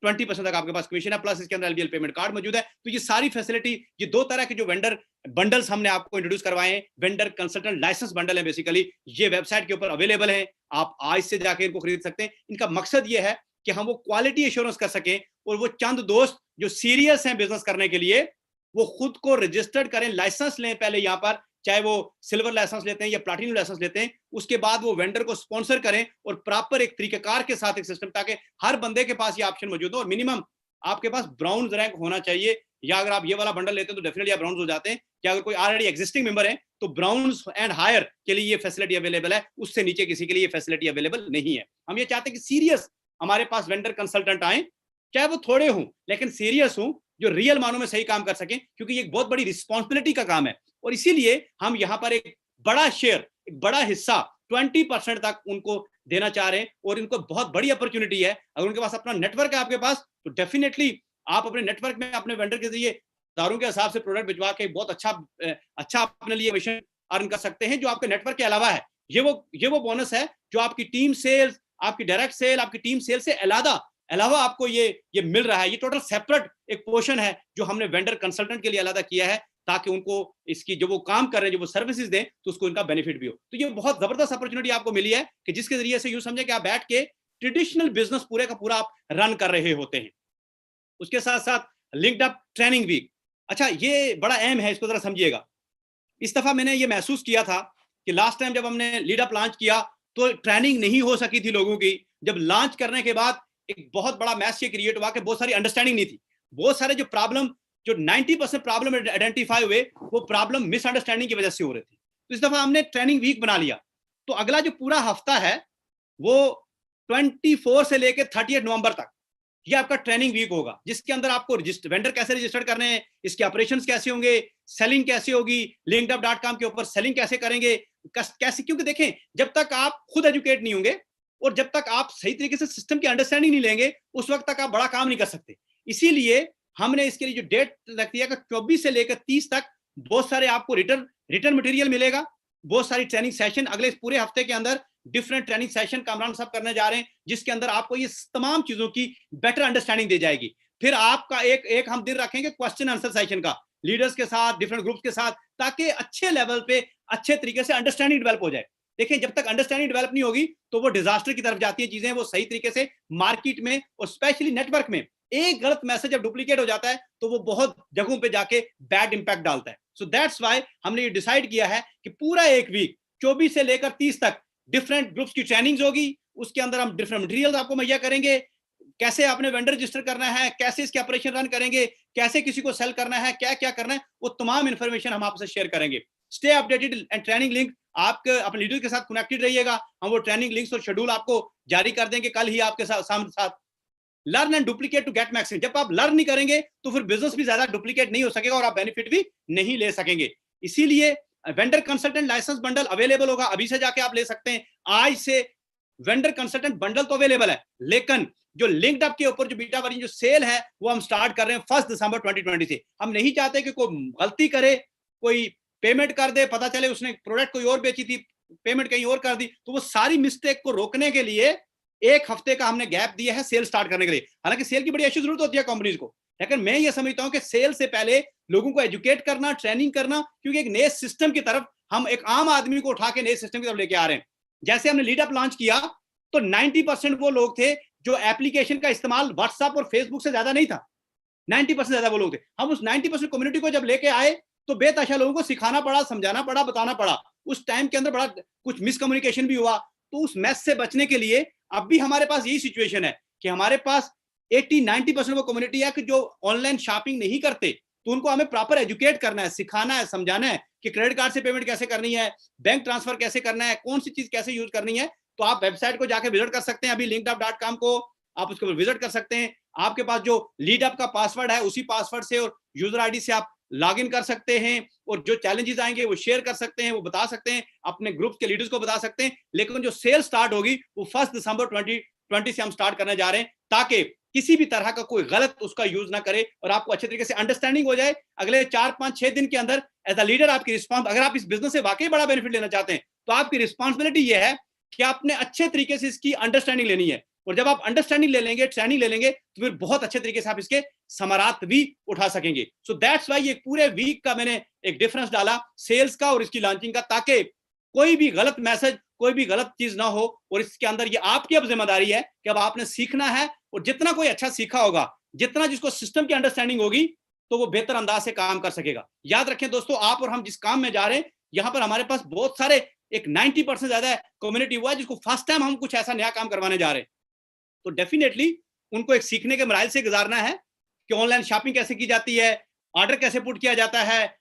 20% तक आपके पास कमीशन है। प्लस इसके अंदर एलबीएल पेमेंट कार्ड मौजूद है। तो ये सारी फैसिलिटी, ये 2 तरह के जो वेंडर बंडल्स हमने आपको इंट्रोड्यूस करवाए हैं, वेंडर कंसल्टेंट लाइसेंस बंडल है बेसिकली, ये वेबसाइट के ऊपर अवेलेबल है, आप आज से जाके इनको खरीद सकते हैं। इनका मकसद ये है कि हम वो क्वालिटी एश्योरेंस कर सकें, और वो चंद दोस्त जो सीरियस हैं बिजनेस करने के लिए, वो खुद को रजिस्टर्ड करें, लाइसेंस लें पहले यहाँ पर, चाहे वो सिल्वर लाइसेंस लेते हैं या प्लैटिनम लाइसेंस लेते हैं, उसके बाद वो वेंडर को स्पॉन्सर करें और प्रॉपर एक तरीकेकार के साथ एक सिस्टम, ताकि हर बंदे के पास ये ऑप्शन मौजूद हो। और मिनिमम आपके पास ब्राउन रैंक होना चाहिए, या अगर आप ये वाला बंडल लेते हैं तो डेफिनेटली आप ब्राउन हो जाते हैं, या अगर कोई ऑलरेडी एग्जिस्टिंग मेंबर है तो ब्राउन एंड हायर के लिए ये फैसिलिटी अवेलेबल है, उससे नीचे किसी के लिए ये फैसिलिटी अवेलेबल नहीं है। हम ये चाहते हैं कि सीरियस हमारे पास वेंडर कंसल्टेंट आए, चाहे वो थोड़े हों लेकिन सीरियस हों, जो रियल मानों में सही काम कर सकें, क्योंकि ये एक बहुत बड़ी रिस्पॉन्सिबिलिटी का काम है। और इसीलिए हम यहाँ पर एक बड़ा शेयर, एक बड़ा हिस्सा 20% तक उनको देना चाह रहे हैं। और इनको बहुत बड़ी अपॉर्चुनिटी है, अगर उनके पास अपना नेटवर्क है आपके पास, तो डेफिनेटली आप अपने नेटवर्क में अपने वेंडर के जरिए हजारों के हिसाब से प्रोडक्ट भिजवा के बहुत अच्छा अपने लिए कमीशन अर्न कर सकते हैं, जो आपके नेटवर्क के अलावा है। ये वो बोनस है जो आपकी टीम सेल्स, आपकी डायरेक्ट सेल, आपकी टीम सेल से अलावा आपको ये मिल रहा है। ये टोटल सेपरेट एक पोर्शन है जो हमने वेंडर कंसल्टेंट के लिए अलग किया है, ताकि उनको इसकी जो वो काम कर रहे हैं, जो वो सर्विसेज दें, तो उसको इनका बेनिफिट भी हो। तो ये बहुत जबरदस्त अपॉर्चुनिटी आपको मिली है कि जिसके जरिए से यूं समझे कि आप बैठ के ट्रेडिशनल बिजनेस पूरे का पूरा आप रन कर रहे होते हैं। उसके साथ साथ लिंक्ड अप ट्रेनिंग वीक, अच्छा ये बड़ा अहम है, इसको जरा समझिएगा। इस दफा मैंने ये महसूस किया था कि लास्ट टाइम जब हमने लीड अप लॉन्च किया तो ट्रेनिंग नहीं हो सकी थी लोगों की। जब लॉन्च करने के बाद एक बहुत बड़ा मैस ये क्रिएट हुआ कि बहुत सारी अंडरस्टैंडिंग नहीं थी। बहुत सारे जो 90% प्रॉब्लम आइडेंटिफाई हुए, वो प्रॉब्लम मिसअंडरस्टैंडिंग की वजह से हो रही थी। तो इस दफा हमने ट्रेनिंग वीक बना लिया। तो अगला जो पूरा हफ्ता है वो 24 से लेकर 38 नवंबर तक ये आपका ट्रेनिंग वीक होगा, जिसके अंदर आपको वेंडर कैसे रजिस्टर करने हैं, इसके ऑपरेशंस कैसे होंगे, सेलिंग कैसे होगी, linkedup.com के ऊपर सेलिंग कैसे करेंगे, कैसे, क्योंकि देखें जब तक आप खुद एजुकेट नहीं होंगे और जब तक आप सही तरीके से सिस्टम की अंडरस्टैंडिंग नहीं लेंगे, उस वक्त तक आप बड़ा काम नहीं कर सकते। इसीलिए हमने इसके लिए जो डेट रख दिया कि 24 से लेकर 30 तक बहुत सारे आपको रिटर्न मटेरियल मिलेगा, बहुत सारी ट्रेनिंग सेशन अगले पूरे हफ्ते के अंदर डिफरेंट ट्रेनिंग सेशन कामरान साहब करने जा रहे हैं, जिसके अंदर आपको ये तमाम चीजों की बेटर अंडरस्टैंडिंग दी जाएगी। फिर आपका एक हम दिन रखेंगे क्वेश्चन आंसर सेशन का लीडर्स के साथ, डिफरेंट ग्रुप्स के साथ, ताकि अच्छे लेवल पे अच्छे तरीके से अंडरस्टैंडिंग डेवलप हो जाए। देखिए जब तक अंडरस्टैंडिंग डेवलप नहीं होगी तो वो डिजास्टर की तरफ जाती है चीजें, वो सही तरीके से मार्केट में और स्पेशली नेटवर्क में एक गलत मैसेज जब डुप्लीकेट हो जाता है तो वो बहुत जगहों पे जाके बैड इंपैक्ट डालता है। सो दैट्स व्हाई हमने ये डिसाइड किया है कि पूरा एक वीक 24 से लेकर 30 तक डिफरेंट ग्रुप्स की ट्रेनिंग्स होगी। उसके अंदर हम डिफरेंट मटेरियल्स आपको मुहैया करेंगे, कैसे आपने वेंडर रजिस्टर करना है, कैसे इसके ऑपरेशन रन करेंगे, कैसे किसी को सेल करना है, क्या क्या करना है, वो तमाम इंफॉर्मेशन हम आपसे शेयर करेंगे। Stay updated and training link आपके अपने लीडर के साथ कनेक्टेड रहिएगा। हम वो ट्रेनिंग लिंक्स और शेड्यूल आपको जारी कर देंगे कल ही आपके साथ। Learn and duplicate to get maximum, जब आप लर्न नहीं करेंगे तो फिर बिजनेस भी ज्यादा डुप्लीकेट नहीं हो सकेगा और आप बेनिफिट भी नहीं ले सकेंगे। इसीलिए vendor consultant license bundle available होगा, अभी से जाके आप ले सकते हैं। आज से वेंडर कंसल्टेंट बंडल तो अवेलेबल है, लेकिन जो लिंक्ड अप के ऊपर जो बीटा वर्जन जो सेल है वो हम स्टार्ट कर रहे हैं 1 दिसंबर 2020 से। हम नहीं चाहते कि कोई गलती करे, कोई पेमेंट कर दे, पता चले उसने प्रोडक्ट कोई और बेची थी, पेमेंट कहीं और कर दी, तो वो सारी मिस्टेक को रोकने के लिए 1 हफ्ते का हमने गैप दिया है सेल स्टार्ट करने के लिए। हालांकि सेल की बड़ी अच्छी जरूरत होती है कंपनीज को, लेकिन मैं ये समझता हूं कि सेल से पहले लोगों को एजुकेट करना, ट्रेनिंग करना, क्योंकि एक नए सिस्टम की तरफ हम एक आम आदमी को उठा के नए सिस्टम की तरफ लेके आ रहे हैं। जैसे हमने लीड अप लॉन्च किया तो 90% वो लोग थे जो एप्लीकेशन का इस्तेमाल व्हाट्सएप और फेसबुक से ज्यादा नहीं था। 90% ज्यादा वो लोग थे। हम उस 90% कम्युनिटी को जब लेके आए तो बेतहाशा लोगों को सिखाना पड़ा, समझाना पड़ा, बताना पड़ा। उस टाइम के अंदर बड़ा कुछ मिसकम्युनिकेशन भी हुआ। तो उस मैस से बचने के लिए अब भी हमारे पास यही सिचुएशन है कि हमारे पास 80-90% वो कम्युनिटी है कि जो ऑनलाइन शॉपिंग नहीं करते, तो उनको हमें प्रॉपर एजुकेट करना है, सिखाना है, समझाना है कि क्रेडिट कार्ड से पेमेंट कैसे करनी है, बैंक ट्रांसफर कैसे करना है, कौन सी चीज कैसे यूज करनी है। तो आप वेबसाइट को जाके विजिट कर सकते हैं, अभी linkedup.com को आप उसको विजिट कर सकते हैं। आपके पास जो लीड अप का पासवर्ड है उसी पासवर्ड से और यूजर आईडी से आप लॉग इन कर सकते हैं और जो चैलेंजेस आएंगे वो शेयर कर सकते हैं, वो बता सकते हैं, अपने ग्रुप के लीडर्स को बता सकते हैं। लेकिन जो सेल स्टार्ट होगी वो 1 दिसंबर 2020 से हम स्टार्ट करने जा रहे हैं, ताकि किसी भी तरह का कोई गलत उसका यूज ना करे और आपको अच्छे तरीके से अंडरस्टैंडिंग हो जाए। अगले 4-5-6 दिन के अंदर एज अ लीडर आपकी रिस्पॉन्स, अगर आप इस बिजनेस से वाकई बड़ा बेनिफिट लेना चाहते हैं तो आपकी रिस्पॉन्सिबिलिटी ये है कि आपने अच्छे तरीके से इसकी अंडरस्टैंडिंग लेनी है। और जब आप अंडरस्टैंडिंग ले लेंगे, ट्रेनिंग ले लेंगे, तो फिर बहुत अच्छे तरीके से आप इसके समारात भी उठा सकेंगे। सो दैट्स वाई ये पूरे वीक का मैंने एक डिफरेंस डाला सेल्स का और इसकी लॉन्चिंग का, ताकि कोई भी गलत मैसेज, कोई भी गलत चीज ना हो। और इसके अंदर ये आपकी अब जिम्मेदारी है कि अब आपने सीखना है, और जितना कोई अच्छा सीखा होगा, जितना जिसको सिस्टम की अंडरस्टैंडिंग होगी, तो वो बेहतर अंदाज से काम कर सकेगा। याद रखें दोस्तों, आप और हम जिस काम में जा रहे हैं, यहां पर हमारे पास बहुत सारे एक 90% ज्यादा कम्युनिटी हुआ है जिसको फर्स्ट टाइम हम कुछ ऐसा नया काम करवाने जा रहे हैं। तो डेफिनेटली उनको एक सीखने के मराइल से गुजारना है कि ऑनलाइन शॉपिंग कैसे की जाती है, ऑर्डर कैसे पुट किया जाता है,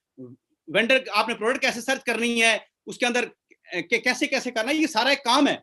वेंडर आपने प्रोडक्ट कैसे सर्च करनी है, उसके अंदर कैसे कैसे करना है। ये सारा एक काम है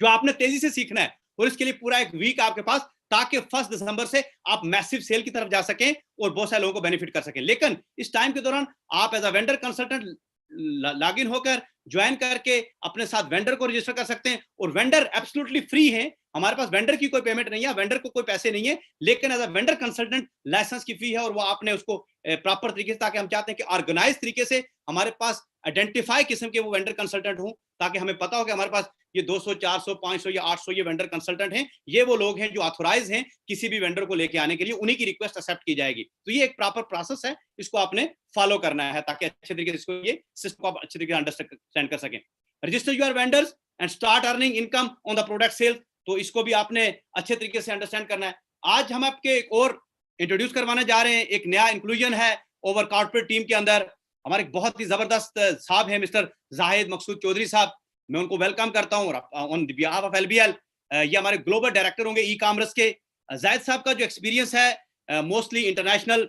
जो आपने तेजी से सीखना है, और इसके लिए पूरा एक वीक आपके पास, ताकि 1 दिसंबर से आप मैसिव सेल की तरफ जा सकें और बहुत सारे लोगों को बेनिफिट कर सकें। लेकिन इस टाइम के दौरान आप as a vendor consultant log in होकर ज्वाइन करके अपने साथ वेंडर को रजिस्टर कर सकते हैं, और वेंडर एब्सोल्युटली फ्री है। हमारे पास वेंडर की कोई पेमेंट नहीं है, वेंडर को कोई पैसे नहीं है, लेकिन as a vendor consultant license की फी है और वो आपने उसको प्रॉपर तरीके से, ताकि हम चाहते हैं कि ऑर्गेनाइज तरीके से हमारे पास आइडेंटिफाई किस्म के वो वेंडर कंसल्टेंट हों, ताकि हमें पता हो कि हमारे पास ये 200, 400, 500 या 800 ये वेंडर कंसल्टेंट हैं, ये वो लोग हैं जो ऑथोराइज हैं किसी भी वेंडर को लेके आने के लिए, उन्हीं की रिक्वेस्ट एक्सेप्ट की जाएगी। तो ये एक प्रॉपर प्रोसेस है, इसको आपने फॉलो करना है ताकि अच्छे तरीके से इसको ये सिस्टम को आप अच्छे तरीके से अंडरस्टैंड कर सकें। Register your vendors and start earning income on the product sale, तो इसको भी आपने अच्छे तरीके से अंडरस्टैंड करना है। आज हम आपके एक और इंट्रोड्यूस करवाने जा रहे हैं, एक नया इंक्लूजन है ओवर कॉर्पोरेट टीम के अंदर। हमारे बहुत ही जबरदस्त साहब हैं मिस्टर जाहिद मकसूद चौधरी साहब, मैं उनको वेलकम करता हूँ ऑन बिहाफ ऑफ एलबीएल। ये हमारे ग्लोबल डायरेक्टर होंगे ई कॉमर्स के। जाहिद साहब का जो एक्सपीरियंस है मोस्टली इंटरनेशनल,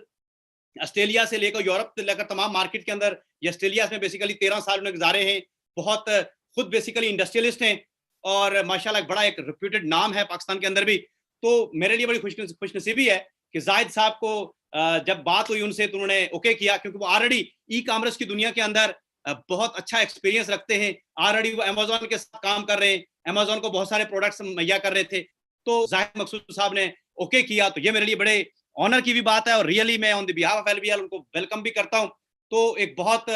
ऑस्ट्रेलिया से लेकर यूरोप से लेकर तमाम मार्केट के अंदर, ये ऑस्ट्रेलिया में बेसिकली 13 साल उन्होंने गुजारे हैं। बहुत खुद बेसिकली इंडस्ट्रियलिस्ट हैं और माशाल्लाह बड़ा एक रेप्यूटेड नाम है पाकिस्तान के अंदर भी। तो मेरे लिए बड़ी खुशनसीबी है कि जाहिद साहब को जब बात हुई उनसे तो उन्होंने ओके किया, क्योंकि वो ऑलरेडी ई कॉमर्स की दुनिया के अंदर बहुत अच्छा एक्सपीरियंस रखते हैं। ऑलरेडी वो अमेजोन के साथ काम कर रहे हैं, अमेजोन को बहुत सारे प्रोडक्ट्स मुहैया कर रहे थे। तो जाहिद मकसूद साहब ने ओके किया, तो ये मेरे लिए बड़े ऑनर की भी बात है और रियली मैं on the behalf of LBL उनको वेलकम भी करता हूँ। तो एक बहुत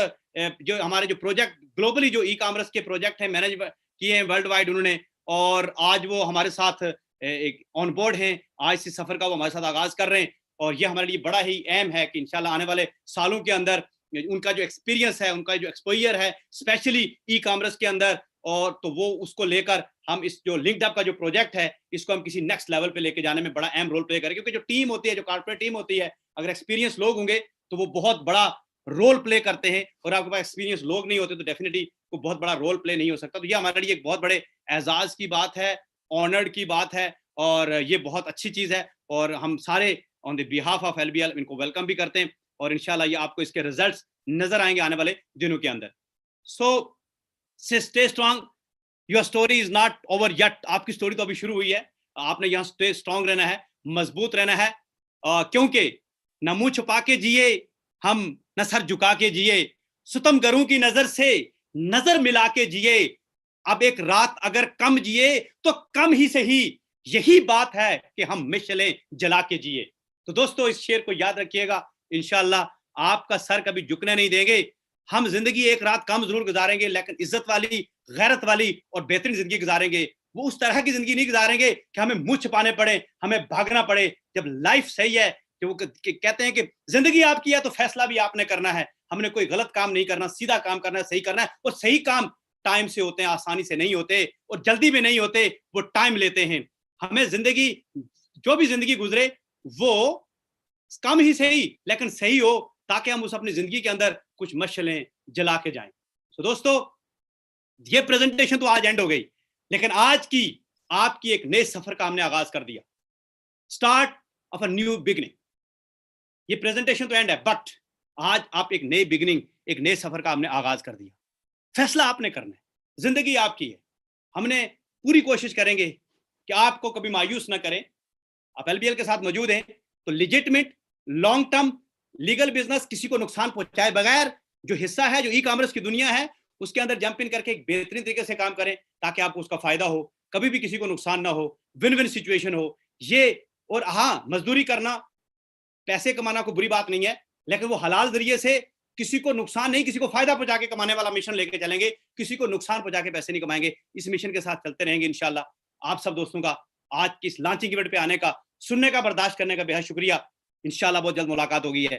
जो हमारे जो प्रोजेक्ट ग्लोबली जो ई कॉमर्स के प्रोजेक्ट हैं मैनेज किए हैं वर्ल्ड वाइड उन्होंने, और आज वो हमारे साथ एक ऑन बोर्ड हैं। आज इस सफर का वो हमारे साथ आगाज कर रहे हैं और ये हमारे लिए बड़ा ही अहम है कि इंशाल्लाह आने वाले सालों के अंदर उनका जो एक्सपीरियंस है, उनका जो एक्सपोजर है स्पेशली ई कॉमर्स के अंदर, और तो वो उसको लेकर हम इस जो लिंक्ड अप का जो प्रोजेक्ट है इसको हम किसी नेक्स्ट लेवल पे लेके जाने में बड़ा अहम रोल प्ले करें। क्योंकि जो टीम होती है, जो कॉर्पोरेट टीम होती है, अगर एक्सपीरियंस लोग होंगे तो वो बहुत बड़ा रोल प्ले करते हैं, और आपके पास एक्सपीरियंस लोग नहीं होते तो डेफिनेटली वो बहुत बड़ा रोल प्ले नहीं हो सकता। तो ये हमारे लिए एक बहुत बड़े एजाज की बात है, ऑनर्ड की बात है, और ये बहुत अच्छी चीज है। और हम सारे on the behalf of LBL इनको वेलकम भी करते हैं और इंशाल्लाह ये आपको इसके रिजल्ट्स नजर आएंगे आने वाले दिनों के अंदर। So stay strong, your story is not over yet. आपकी स्टोरी तो अभी शुरू हुई है, आपने यहाँ स्टे स्ट्रांग रहना है, मजबूत रहना है, क्योंकि न मुंह छुपा के जिए हम, न सर झुका के जिए, सुतमगरों की नजर से नजर मिला के जिए। अब एक रात अगर कम जिए तो कम ही सही, यही बात है कि हम मिशलें जला के जिए। तो दोस्तों इस शेर को याद रखिएगा, इंशाल्लाह आपका सर कभी झुकने नहीं देंगे। हम जिंदगी एक रात कम जरूर गुजारेंगे, लेकिन इज्जत वाली, गैरत वाली और बेहतरीन जिंदगी गुजारेंगे। वो उस तरह की जिंदगी नहीं गुजारेंगे कि हमें मुंह छुपाने पड़े, हमें भागना पड़े। जब लाइफ सही है, कि वो कहते हैं कि जिंदगी आपकी है तो फैसला भी आपने करना है। हमने कोई गलत काम नहीं करना, सीधा काम करना है, सही करना है। और सही काम टाइम से होते हैं, आसानी से नहीं होते और जल्दी में नहीं होते, वो टाइम लेते हैं। हमें जिंदगी, जो भी जिंदगी गुजरे वो कम ही सही लेकिन सही हो, ताकि हम उस अपनी जिंदगी के अंदर कुछ मशलें जला के जाएं। तो दोस्तों ये प्रेजेंटेशन तो आज एंड हो गई, लेकिन आज की आपकी एक नए सफर का हमने आगाज कर दिया, start of a new beginning. ये प्रेजेंटेशन तो एंड है, बट आज आप एक नई बिगिनिंग, एक नए सफर का हमने आगाज कर दिया। फैसला आपने करना है, जिंदगी आपकी है। हमने पूरी कोशिश करेंगे कि आपको कभी मायूस ना करें। आप एलबीएल के साथ मौजूद हैं तो legitimate long term legal business, किसी को नुकसान पहुंचाए बगैर जो हिस्सा है, जो ई कॉमर्स की दुनिया है, उसके अंदर जंप इन करके एक बेहतरीन तरीके से काम करें ताकि आपको उसका फायदा हो, कभी भी किसी को नुकसान ना हो, विन विन सिचुएशन हो ये। और हाँ, मजदूरी करना, पैसे कमाना कोई बुरी बात नहीं है, लेकिन वो हलाल जरिए से, किसी को नुकसान नहीं, किसी को फायदा पहुंचा के कमाने वाला मिशन लेके चलेंगे, किसी को नुकसान पहुंचा के पैसे नहीं कमाएंगे। इस मिशन के साथ चलते रहेंगे इंशाल्लाह। आप सब दोस्तों का आज की इस लॉन्चिंग इवेंट पे आने का, सुनने का, बर्दाश्त करने का बेहद शुक्रिया। इंशाल्लाह बहुत जल्द मुलाकात होगी है।